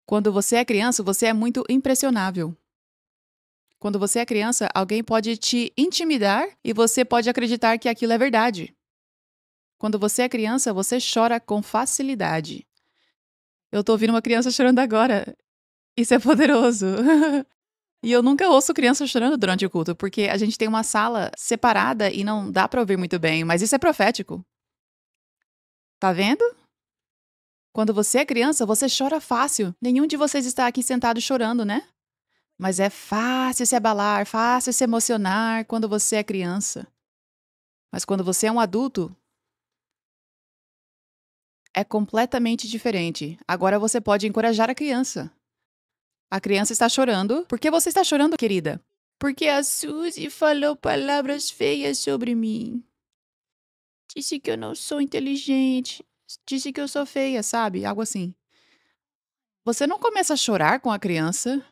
Quando você é criança, você é muito impressionável. Quando você é criança, alguém pode te intimidar e você pode acreditar que aquilo é verdade. Quando você é criança, você chora com facilidade. Eu tô ouvindo uma criança chorando agora. Isso é poderoso. E eu nunca ouço criança chorando durante o culto, porque a gente tem uma sala separada e não dá pra ouvir muito bem, mas isso é profético. Tá vendo? Quando você é criança, você chora fácil. Nenhum de vocês está aqui sentado chorando, né? Mas é fácil se abalar, fácil se emocionar quando você é criança. Mas quando você é um adulto, é completamente diferente. Agora você pode encorajar a criança. A criança está chorando. Por que você está chorando, querida? Porque a Suzy falou palavras feias sobre mim. Disse que eu não sou inteligente. Disse que eu sou feia, sabe? Algo assim. Você não começa a chorar com a criança.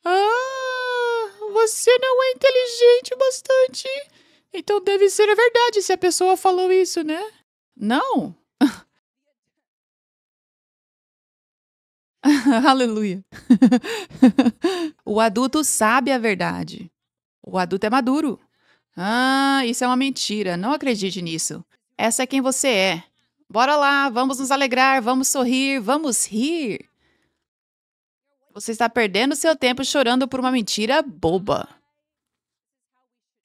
Ah, você não é inteligente bastante. Então deve ser a verdade se a pessoa falou isso, né? Não. Aleluia. O adulto sabe a verdade. O adulto é maduro. Ah, isso é uma mentira. Não acredite nisso. Essa é quem você é. Bora lá, vamos nos alegrar, vamos sorrir, vamos rir. Você está perdendo seu tempo chorando por uma mentira boba.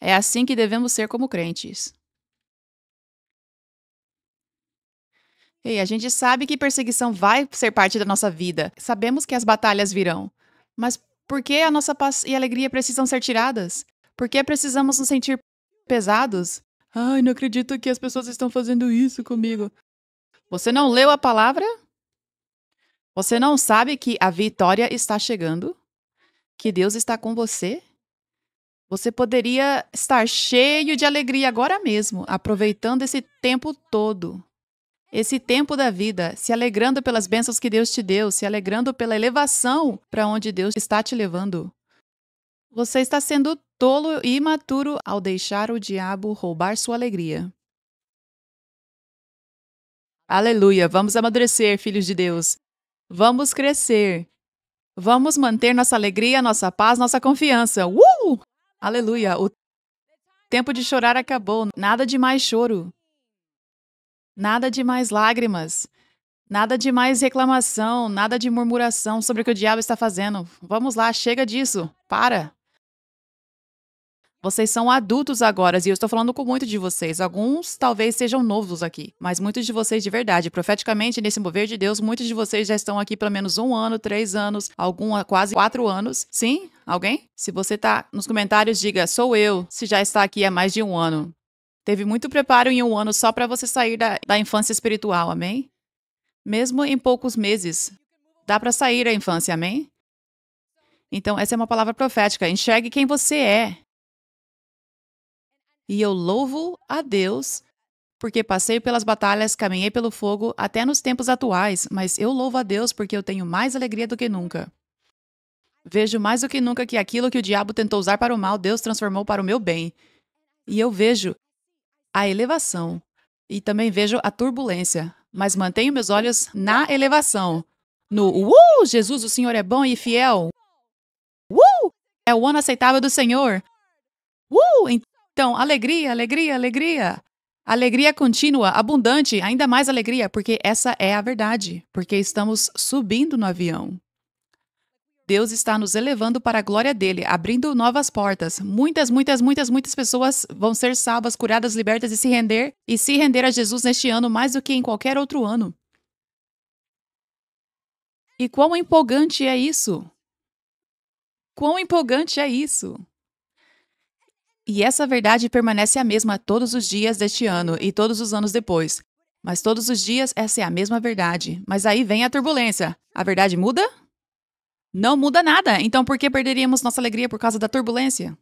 É assim que devemos ser como crentes. Ei, a gente sabe que perseguição vai ser parte da nossa vida. Sabemos que as batalhas virão. Mas por que a nossa paz e alegria precisam ser tiradas? Por que precisamos nos sentir pesados? Ai, não acredito que as pessoas estão fazendo isso comigo. Você não leu a palavra? Você não sabe que a vitória está chegando? Que Deus está com você? Você poderia estar cheio de alegria agora mesmo, aproveitando esse tempo todo. Esse tempo da vida, se alegrando pelas bênçãos que Deus te deu, se alegrando pela elevação para onde Deus está te levando. Você está sendo tolo e imaturo ao deixar o diabo roubar sua alegria. Aleluia! Vamos amadurecer, filhos de Deus. Vamos crescer. Vamos manter nossa alegria, nossa paz, nossa confiança. Aleluia! O tempo de chorar acabou. Nada de mais choro. Nada de mais lágrimas. Nada de mais reclamação. Nada de murmuração sobre o que o diabo está fazendo. Vamos lá, chega disso. Para. Vocês são adultos agora e eu estou falando com muito de vocês. Alguns talvez sejam novos aqui, mas muitos de vocês de verdade. Profeticamente, nesse mover de Deus, muitos de vocês já estão aqui pelo menos 1 ano, 3 anos, algum quase 4 anos. Sim? Alguém? Se você está nos comentários, diga, sou eu, se já está aqui há mais de 1 ano. Teve muito preparo em 1 ano só para você sair da infância espiritual, amém? Mesmo em poucos meses, dá para sair da infância, amém? Então, essa é uma palavra profética. Enxergue quem você é. E eu louvo a Deus, porque passei pelas batalhas, caminhei pelo fogo, até nos tempos atuais, mas eu louvo a Deus porque eu tenho mais alegria do que nunca. Vejo mais do que nunca que aquilo que o diabo tentou usar para o mal, Deus transformou para o meu bem. E eu vejo a elevação. E também vejo a turbulência, mas mantenho meus olhos na elevação. No Jesus, o Senhor é bom e fiel. É o ano aceitável do Senhor. Então, alegria, alegria, alegria. Alegria contínua, abundante, ainda mais alegria, porque essa é a verdade, porque estamos subindo no avião. Deus está nos elevando para a glória dele, abrindo novas portas. Muitas pessoas vão ser salvas, curadas, libertas e se render a Jesus neste ano mais do que em qualquer outro ano. E quão empolgante é isso? Quão empolgante é isso? E essa verdade permanece a mesma todos os dias deste ano e todos os anos depois. Mas todos os dias essa é a mesma verdade. Mas aí vem a turbulência. A verdade muda? Não muda nada. Então por que perderíamos nossa alegria por causa da turbulência?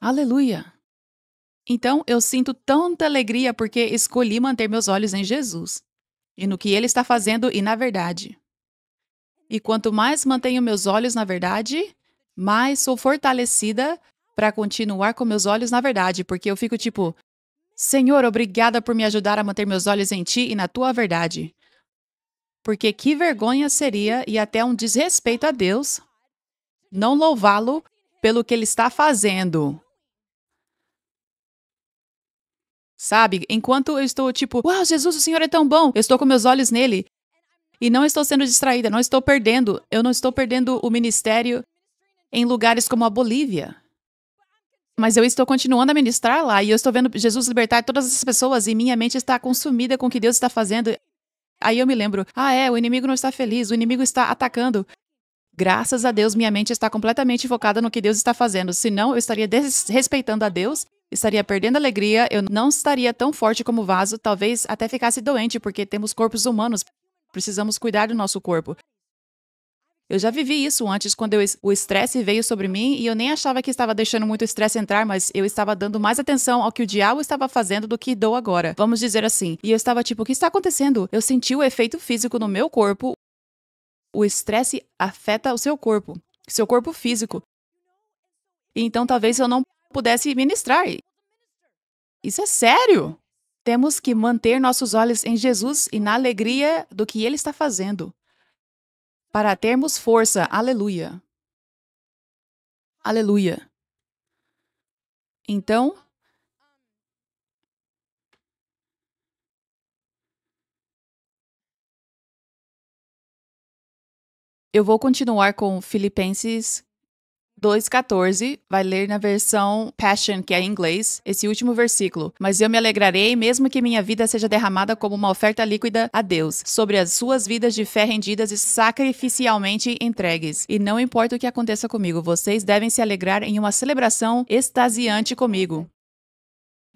Aleluia! Então eu sinto tanta alegria porque escolhi manter meus olhos em Jesus e no que Ele está fazendo e na verdade. E quanto mais mantenho meus olhos na verdade, mais sou fortalecida para continuar com meus olhos na verdade, porque eu fico tipo, Senhor, obrigada por me ajudar a manter meus olhos em Ti e na Tua verdade. Porque que vergonha seria e até um desrespeito a Deus não louvá-lo pelo que Ele está fazendo. Sabe, enquanto eu estou tipo, uau, Jesus, o Senhor é tão bom, eu estou com meus olhos nele e não estou sendo distraída, não estou perdendo, eu não estou perdendo o ministério em lugares como a Bolívia. Mas eu estou continuando a ministrar lá e eu estou vendo Jesus libertar todas essas pessoas e minha mente está consumida com o que Deus está fazendo. Aí eu me lembro, o inimigo não está feliz, o inimigo está atacando. Graças a Deus, minha mente está completamente focada no que Deus está fazendo, senão eu estaria desrespeitando a Deus estaria perdendo a alegria, eu não estaria tão forte como o vaso, talvez até ficasse doente, porque temos corpos humanos, precisamos cuidar do nosso corpo. Eu já vivi isso antes, quando o estresse veio sobre mim e eu nem achava que estava deixando muito estresse entrar, mas eu estava dando mais atenção ao que o diabo estava fazendo do que dou agora. Vamos dizer assim. E eu estava tipo, o que está acontecendo? Eu senti o efeito físico no meu corpo. O estresse afeta o seu corpo físico. E então talvez eu não pudesse ministrar. Isso é sério. Temos que manter nossos olhos em Jesus e na alegria do que Ele está fazendo. Para termos força. Aleluia. Aleluia. Então, eu vou continuar com Filipenses 2,14, vai ler na versão Passion, que é em inglês, esse último versículo. Mas eu me alegrarei, mesmo que minha vida seja derramada como uma oferta líquida a Deus, sobre as suas vidas de fé rendidas e sacrificialmente entregues. E não importa o que aconteça comigo, vocês devem se alegrar em uma celebração extasiante comigo.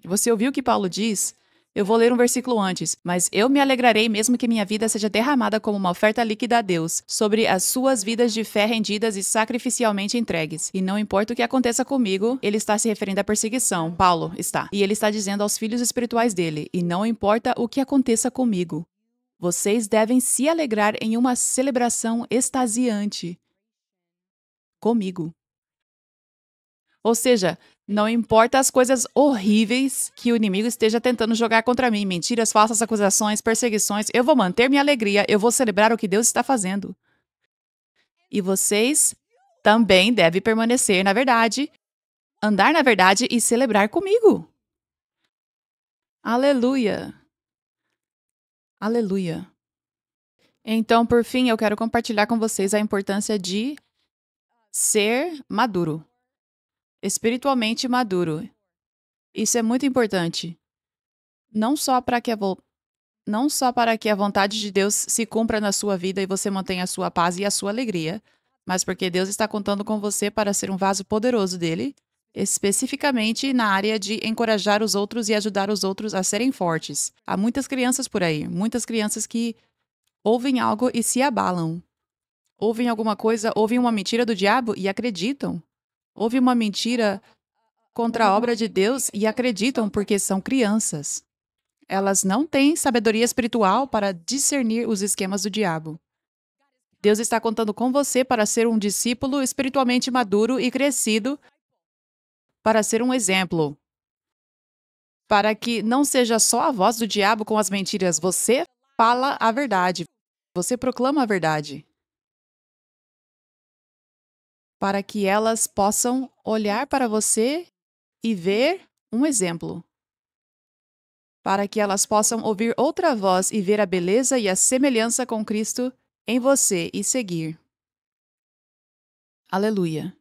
Você ouviu o que Paulo diz? Eu vou ler um versículo antes. Mas eu me alegrarei mesmo que minha vida seja derramada como uma oferta líquida a Deus, sobre as suas vidas de fé rendidas e sacrificialmente entregues. E não importa o que aconteça comigo, ele está se referindo à perseguição. Paulo está. E ele está dizendo aos filhos espirituais dele: e não importa o que aconteça comigo. Vocês devem se alegrar em uma celebração extasiante comigo. Ou seja, não importa as coisas horríveis que o inimigo esteja tentando jogar contra mim, mentiras, falsas acusações, perseguições, eu vou manter minha alegria, eu vou celebrar o que Deus está fazendo. E vocês também devem permanecer na verdade, andar na verdade e celebrar comigo. Aleluia. Aleluia. Então, por fim, eu quero compartilhar com vocês a importância de ser maduro, espiritualmente maduro. Isso é muito importante. Não só para que a vontade de Deus se cumpra na sua vida e você mantenha a sua paz e a sua alegria, mas porque Deus está contando com você para ser um vaso poderoso dele, especificamente na área de encorajar os outros e ajudar os outros a serem fortes. Há muitas crianças por aí, muitas crianças que ouvem algo e se abalam. Ouvem alguma coisa, ouvem uma mentira do diabo e acreditam. Ouvem uma mentira contra a obra de Deus e acreditam porque são crianças. Elas não têm sabedoria espiritual para discernir os esquemas do diabo. Deus está contando com você para ser um discípulo espiritualmente maduro e crescido, para ser um exemplo, para que não seja só a voz do diabo com as mentiras. Você fala a verdade, você proclama a verdade, para que elas possam olhar para você e ver um exemplo. Para que elas possam ouvir outra voz e ver a beleza e a semelhança com Cristo em você e seguir. Aleluia.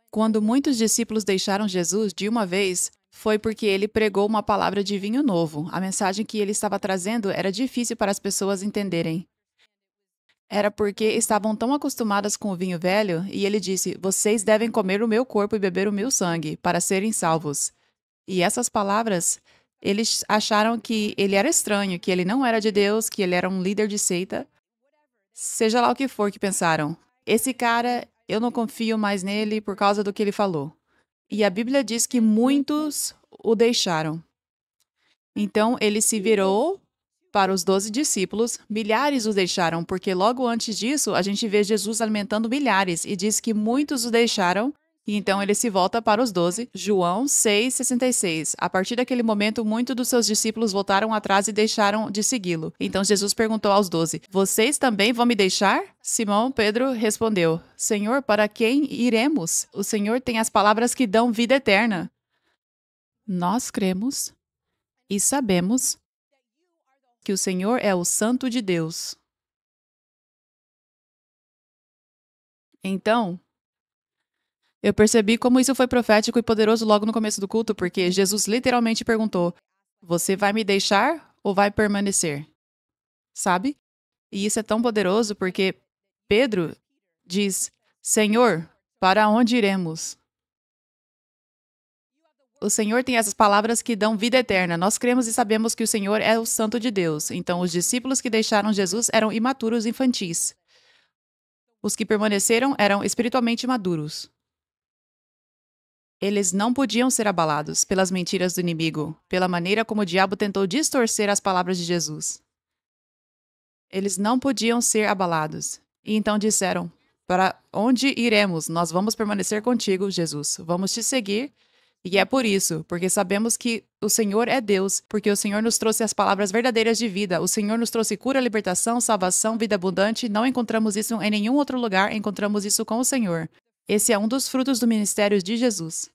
Quando muitos discípulos deixaram Jesus de uma vez, foi porque ele pregou uma palavra de vinho novo. A mensagem que ele estava trazendo era difícil para as pessoas entenderem. Era porque estavam tão acostumadas com o vinho velho, e ele disse: "Vocês devem comer o meu corpo e beber o meu sangue, para serem salvos." E essas palavras, eles acharam que ele era estranho, que ele não era de Deus, que ele era um líder de seita. Seja lá o que for que pensaram. Esse cara, eu não confio mais nele por causa do que ele falou. E a Bíblia diz que muitos o deixaram. Então ele se virou para os 12 discípulos, milhares os deixaram, porque logo antes disso a gente vê Jesus alimentando milhares e diz que muitos o deixaram. E então ele se volta para os 12, João 6,66. A partir daquele momento, muitos dos seus discípulos voltaram atrás e deixaram de segui-lo. Então Jesus perguntou aos 12: "Vocês também vão me deixar?" Simão Pedro respondeu: "Senhor, para quem iremos? O Senhor tem as palavras que dão vida eterna." Nós cremos e sabemos que o Senhor é o Santo de Deus. Então, eu percebi como isso foi profético e poderoso logo no começo do culto, porque Jesus literalmente perguntou: "Você vai me deixar ou vai permanecer?" Sabe? E isso é tão poderoso porque Pedro diz: "Senhor, para onde iremos?" O Senhor tem essas palavras que dão vida eterna. Nós cremos e sabemos que o Senhor é o Santo de Deus. Então, os discípulos que deixaram Jesus eram imaturos infantis. Os que permaneceram eram espiritualmente maduros. Eles não podiam ser abalados pelas mentiras do inimigo, pela maneira como o diabo tentou distorcer as palavras de Jesus. Eles não podiam ser abalados. E então disseram: Para onde iremos? Nós vamos permanecer contigo, Jesus. Vamos te seguir. E é por isso, porque sabemos que o Senhor é Deus, porque o Senhor nos trouxe as palavras verdadeiras de vida. O Senhor nos trouxe cura, libertação, salvação, vida abundante. Não encontramos isso em nenhum outro lugar, encontramos isso com o Senhor. Esse é um dos frutos do ministério de Jesus.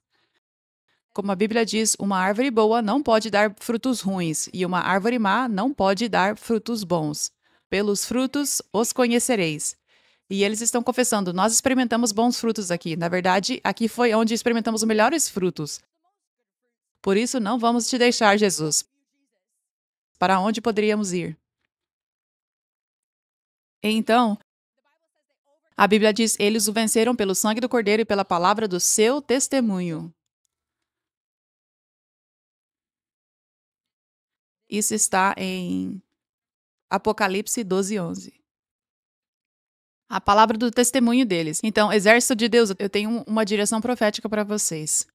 Como a Bíblia diz, uma árvore boa não pode dar frutos ruins, e uma árvore má não pode dar frutos bons. Pelos frutos os conhecereis. E eles estão confessando, nós experimentamos bons frutos aqui. Na verdade, aqui foi onde experimentamos os melhores frutos. Por isso, não vamos te deixar, Jesus. Para onde poderíamos ir? Então, a Bíblia diz, eles o venceram pelo sangue do Cordeiro e pela palavra do seu testemunho. Isso está em Apocalipse 12:11. A palavra do testemunho deles. Então, exército de Deus, eu tenho uma direção profética para vocês.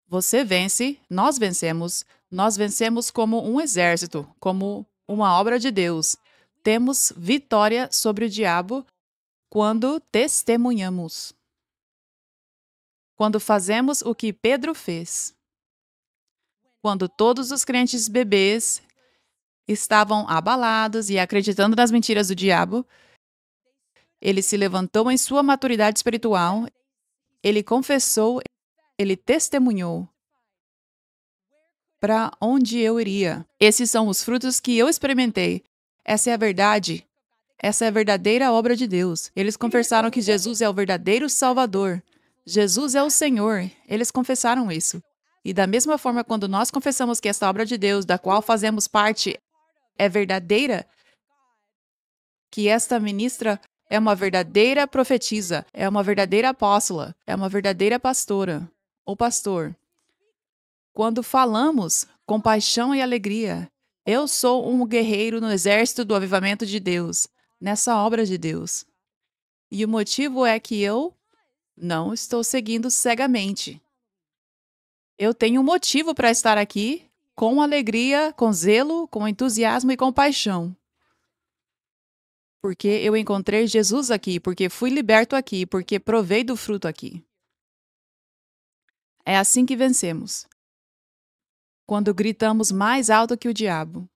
Você vence, nós vencemos como um exército, como uma obra de Deus. Temos vitória sobre o diabo quando testemunhamos. Quando fazemos o que Pedro fez. Quando todos os crentes bebês estavam abalados e acreditando nas mentiras do diabo, ele se levantou em sua maturidade espiritual, ele confessou, ele testemunhou. Para onde eu iria? Esses são os frutos que eu experimentei. Essa é a verdade. Essa é a verdadeira obra de Deus. Eles confessaram que Jesus é o verdadeiro Salvador. Jesus é o Senhor. Eles confessaram isso. E da mesma forma, quando nós confessamos que esta obra de Deus, da qual fazemos parte, é verdadeira, que esta ministra é uma verdadeira profetisa, é uma verdadeira apóstola, é uma verdadeira pastora ou pastor. Quando falamos com paixão e alegria, eu sou um guerreiro no exército do avivamento de Deus, nessa obra de Deus. E o motivo é que eu não estou seguindo cegamente. Eu tenho um motivo para estar aqui, com alegria, com zelo, com entusiasmo e com paixão. Porque eu encontrei Jesus aqui, porque fui liberto aqui, porque provei do fruto aqui. É assim que vencemos. Quando gritamos mais alto que o diabo.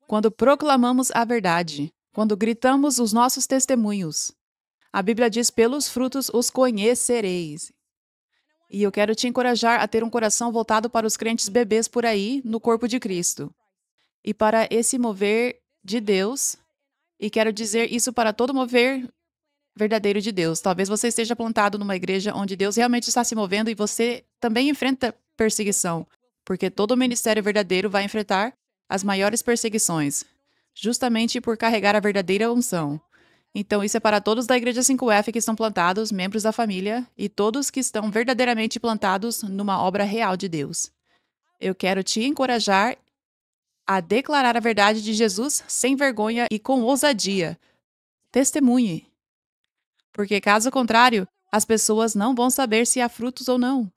Quando proclamamos a verdade. Quando gritamos os nossos testemunhos. A Bíblia diz, pelos frutos os conhecereis. E eu quero te encorajar a ter um coração voltado para os crentes bebês por aí, no corpo de Cristo. E para esse mover de Deus, e quero dizer isso para todo mover verdadeiro de Deus. Talvez você esteja plantado numa igreja onde Deus realmente está se movendo e você também enfrenta perseguição, porque todo ministério verdadeiro vai enfrentar as maiores perseguições, justamente por carregar a verdadeira unção. Então, isso é para todos da Igreja 5F que estão plantados, membros da família, e todos que estão verdadeiramente plantados numa obra real de Deus. Eu quero te encorajar a declarar a verdade de Jesus sem vergonha e com ousadia. Testemunhe. Porque, caso contrário, as pessoas não vão saber se há frutos ou não.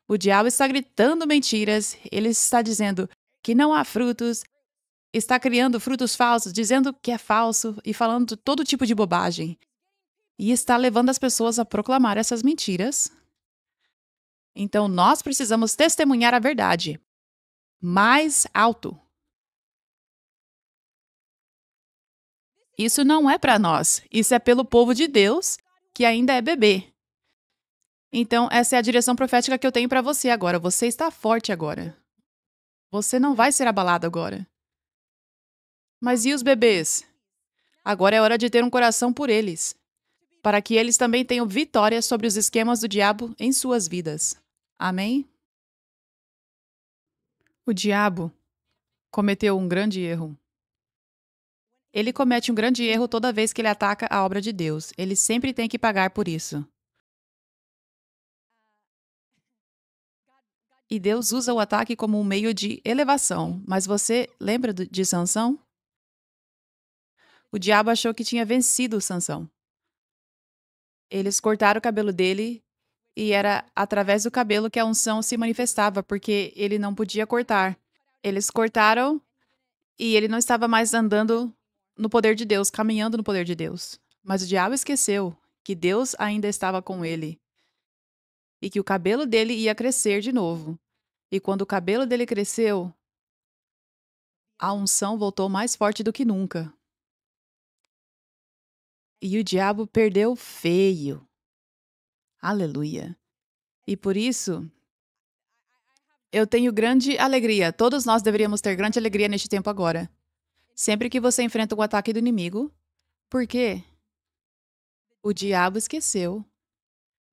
O diabo está gritando mentiras, ele está dizendo que não há frutos, está criando frutos falsos, dizendo que é falso e falando todo tipo de bobagem. E está levando as pessoas a proclamar essas mentiras. Então, nós precisamos testemunhar a verdade. Mais alto. Isso não é para nós. Isso é pelo povo de Deus, que ainda é bebê. Então, essa é a direção profética que eu tenho para você agora. Você está forte agora. Você não vai ser abalado agora. Mas e os bebês? Agora é hora de ter um coração por eles, para que eles também tenham vitória sobre os esquemas do diabo em suas vidas. Amém? O diabo cometeu um grande erro. Ele comete um grande erro toda vez que ele ataca a obra de Deus. Ele sempre tem que pagar por isso. E Deus usa o ataque como um meio de elevação. Mas você lembra de Sansão? O diabo achou que tinha vencido Sansão. Eles cortaram o cabelo dele e era através do cabelo que a unção se manifestava, porque ele não podia cortar. Eles cortaram e ele não estava mais andando no poder de Deus, caminhando no poder de Deus. Mas o diabo esqueceu que Deus ainda estava com ele e que o cabelo dele ia crescer de novo. E quando o cabelo dele cresceu, a unção voltou mais forte do que nunca. E o diabo perdeu feio. Aleluia. E por isso, eu tenho grande alegria. Todos nós deveríamos ter grande alegria neste tempo agora. Sempre que você enfrenta um ataque do inimigo, porque o diabo esqueceu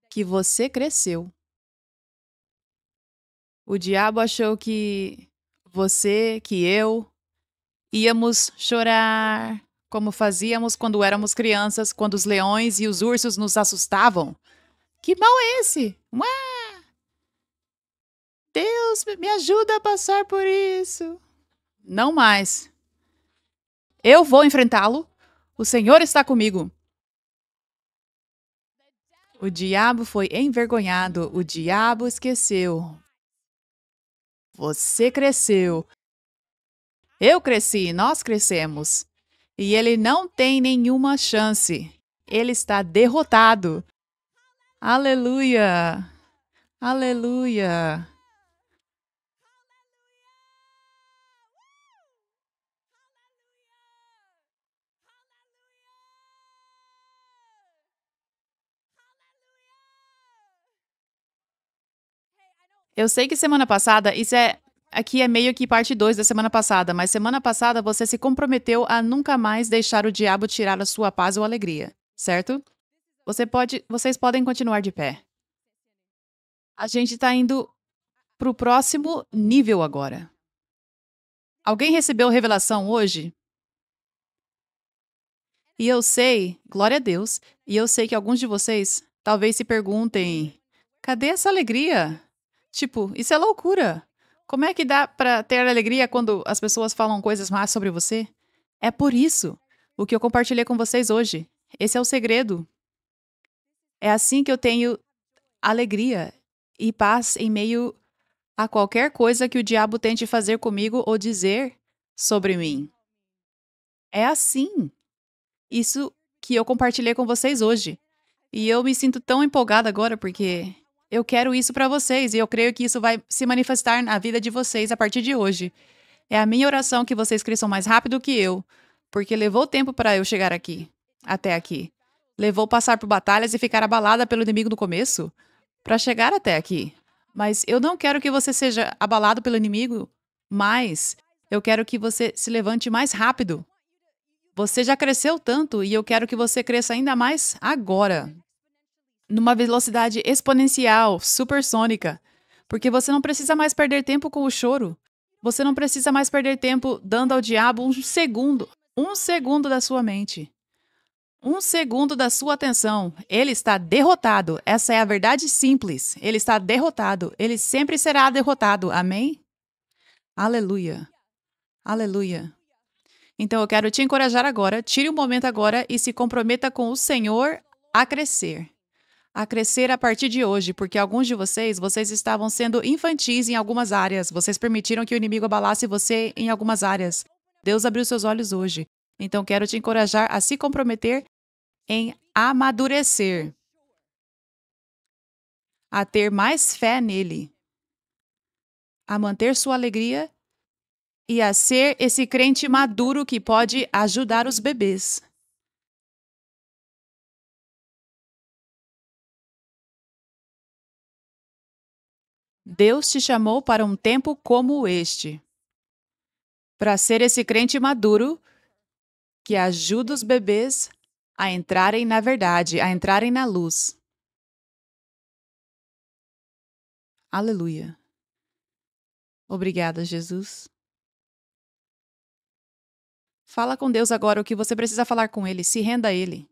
que você cresceu. O diabo achou que você, que eu, íamos chorar como fazíamos quando éramos crianças, quando os leões e os ursos nos assustavam. Que mal é esse? Ué, Deus, me ajuda a passar por isso. Não mais. Eu vou enfrentá-lo. O Senhor está comigo. O diabo foi envergonhado. O diabo esqueceu. Você cresceu. Eu cresci, nós crescemos. E ele não tem nenhuma chance. Ele está derrotado. Aleluia! Aleluia! Eu sei que semana passada, aqui é meio que parte 2 da semana passada, mas semana passada você se comprometeu a nunca mais deixar o diabo tirar a sua paz ou alegria, certo? Vocês podem continuar de pé. A gente está indo para o próximo nível agora. Alguém recebeu revelação hoje? E eu sei, glória a Deus, e eu sei que alguns de vocês talvez se perguntem: cadê essa alegria? Tipo, isso é loucura. Como é que dá pra ter alegria quando as pessoas falam coisas más sobre você? É por isso o que eu compartilhei com vocês hoje. Esse é o segredo. É assim que eu tenho alegria e paz em meio a qualquer coisa que o diabo tente fazer comigo ou dizer sobre mim. É assim. Isso que eu compartilhei com vocês hoje. E eu me sinto tão empolgada agora porque eu quero isso para vocês e eu creio que isso vai se manifestar na vida de vocês a partir de hoje. É a minha oração que vocês cresçam mais rápido que eu, porque levou tempo para eu chegar aqui, até aqui. Levou passar por batalhas e ficar abalada pelo inimigo no começo, para chegar até aqui. Mas eu não quero que você seja abalado pelo inimigo mais. Eu quero que você se levante mais rápido. Você já cresceu tanto e eu quero que você cresça ainda mais agora, numa velocidade exponencial, supersônica, porque você não precisa mais perder tempo com o choro. Você não precisa mais perder tempo dando ao diabo um segundo da sua mente, um segundo da sua atenção. Ele está derrotado. Essa é a verdade simples. Ele está derrotado. Ele sempre será derrotado. Amém? Aleluia. Aleluia. Então eu quero te encorajar agora, tire um momento agora e se comprometa com o Senhor a crescer. A crescer a partir de hoje, porque alguns de vocês estavam sendo infantis em algumas áreas. Vocês permitiram que o inimigo abalasse você em algumas áreas. Deus abriu seus olhos hoje. Então quero te encorajar a se comprometer em amadurecer, a ter mais fé nele, a manter sua alegria e a ser esse crente maduro que pode ajudar os bebês. Deus te chamou para um tempo como este, para ser esse crente maduro que ajuda os bebês a entrarem na verdade, a entrarem na luz. Aleluia. Obrigada, Jesus. Fala com Deus agora o que você precisa falar com Ele, se renda a Ele.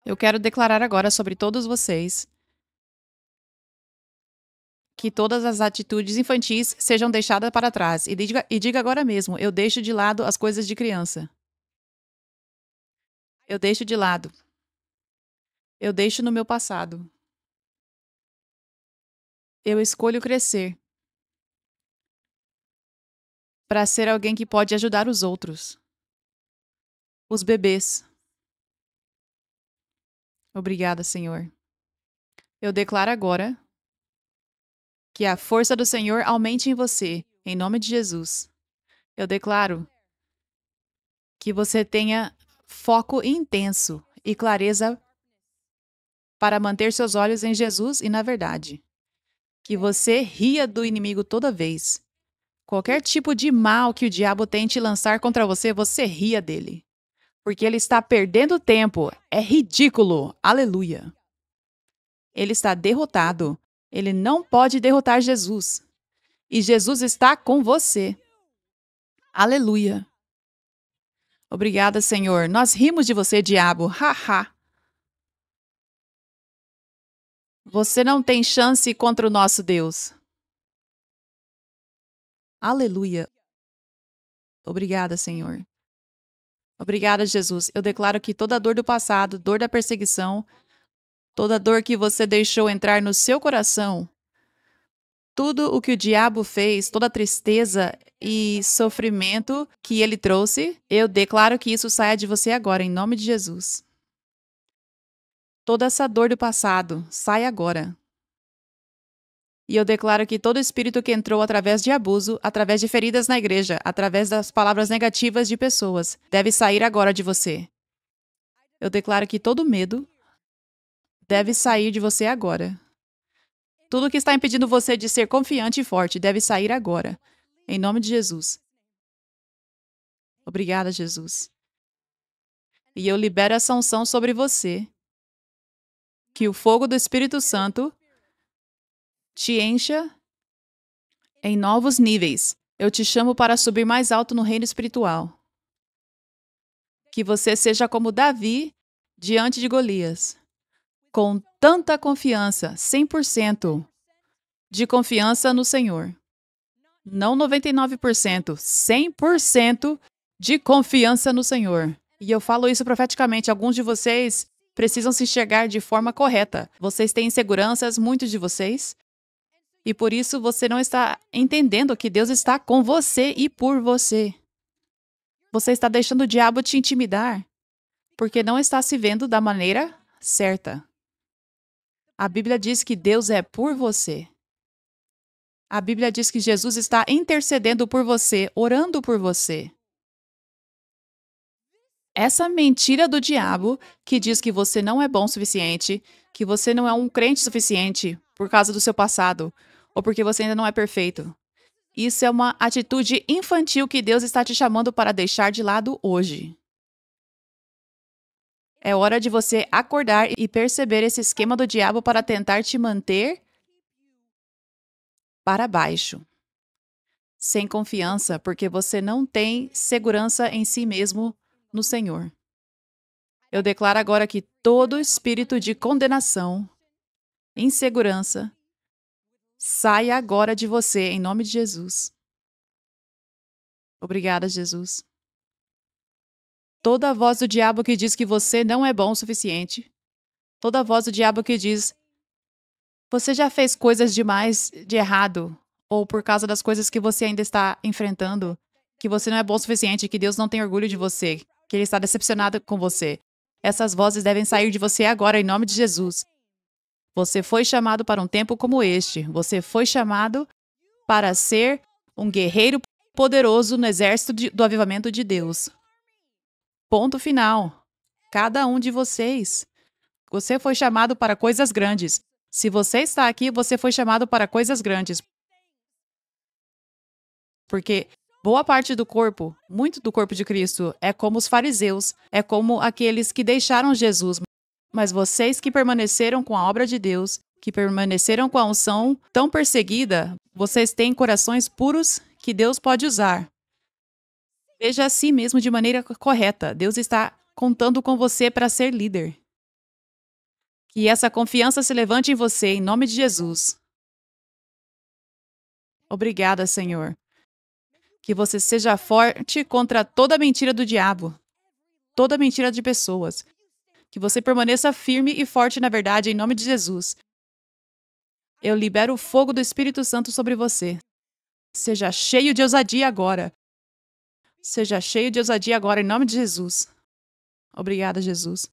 Eu quero declarar agora sobre todos vocês que todas as atitudes infantis sejam deixadas para trás. E diga agora mesmo: eu deixo de lado as coisas de criança. Eu deixo de lado. Eu deixo no meu passado. Eu escolho crescer para ser alguém que pode ajudar os outros. Os bebês. Obrigada, Senhor. Eu declaro agora que a força do Senhor aumente em você, em nome de Jesus. Eu declaro que você tenha foco intenso e clareza para manter seus olhos em Jesus e na verdade. Que você ria do inimigo toda vez. Qualquer tipo de mal que o diabo tente lançar contra você, você ria dele. Porque ele está perdendo tempo. É ridículo. Aleluia. Ele está derrotado. Ele não pode derrotar Jesus. E Jesus está com você. Aleluia. Obrigada, Senhor. Nós rimos de você, diabo. Haha. Você não tem chance contra o nosso Deus. Aleluia. Obrigada, Senhor. Obrigada, Jesus. Eu declaro que toda dor do passado, dor da perseguição, toda dor que você deixou entrar no seu coração, tudo o que o diabo fez, toda tristeza e sofrimento que ele trouxe, eu declaro que isso saia de você agora, em nome de Jesus. Toda essa dor do passado, sai agora. E eu declaro que todo espírito que entrou através de abuso, através de feridas na igreja, através das palavras negativas de pessoas, deve sair agora de você. Eu declaro que todo medo deve sair de você agora. Tudo que está impedindo você de ser confiante e forte deve sair agora. Em nome de Jesus. Obrigada, Jesus. E eu libero essa unção sobre você. Que o fogo do Espírito Santo te encha em novos níveis. Eu te chamo para subir mais alto no reino espiritual. Que você seja como Davi diante de Golias. Com tanta confiança, 100% de confiança no Senhor. Não 99%, 100% de confiança no Senhor. E eu falo isso profeticamente. Alguns de vocês precisam se enxergar de forma correta. Vocês têm inseguranças, muitos de vocês. E por isso você não está entendendo que Deus está com você e por você. Você está deixando o diabo te intimidar, porque não está se vendo da maneira certa. A Bíblia diz que Deus é por você. A Bíblia diz que Jesus está intercedendo por você, orando por você. Essa mentira do diabo que diz que você não é bom o suficiente, que você não é um crente suficiente por causa do seu passado, ou porque você ainda não é perfeito. Isso é uma atitude infantil que Deus está te chamando para deixar de lado hoje. É hora de você acordar e perceber esse esquema do diabo para tentar te manter para baixo. Sem confiança, porque você não tem segurança em si mesmo no Senhor. Eu declaro agora que todo espírito de condenação, insegurança, saia agora de você, em nome de Jesus. Obrigada, Jesus. Toda voz do diabo que diz que você não é bom o suficiente, toda voz do diabo que diz você já fez coisas demais de errado, ou por causa das coisas que você ainda está enfrentando, que você não é bom o suficiente, que Deus não tem orgulho de você, que Ele está decepcionado com você. Essas vozes devem sair de você agora, em nome de Jesus. Você foi chamado para um tempo como este. Você foi chamado para ser um guerreiro poderoso no exército do avivamento de Deus. Ponto final. Cada um de vocês. Você foi chamado para coisas grandes. Se você está aqui, você foi chamado para coisas grandes. Porque boa parte do corpo, muito do corpo de Cristo, é como os fariseus, é como aqueles que deixaram Jesus. Mas vocês que permaneceram com a obra de Deus, que permaneceram com a unção tão perseguida, vocês têm corações puros que Deus pode usar. Veja a si mesmo de maneira correta. Deus está contando com você para ser líder. Que essa confiança se levante em você, em nome de Jesus. Obrigada, Senhor. Que você seja forte contra toda mentira do diabo, toda mentira de pessoas. Que você permaneça firme e forte na verdade, em nome de Jesus. Eu libero o fogo do Espírito Santo sobre você. Seja cheio de ousadia agora. Seja cheio de ousadia agora, em nome de Jesus. Obrigada, Jesus.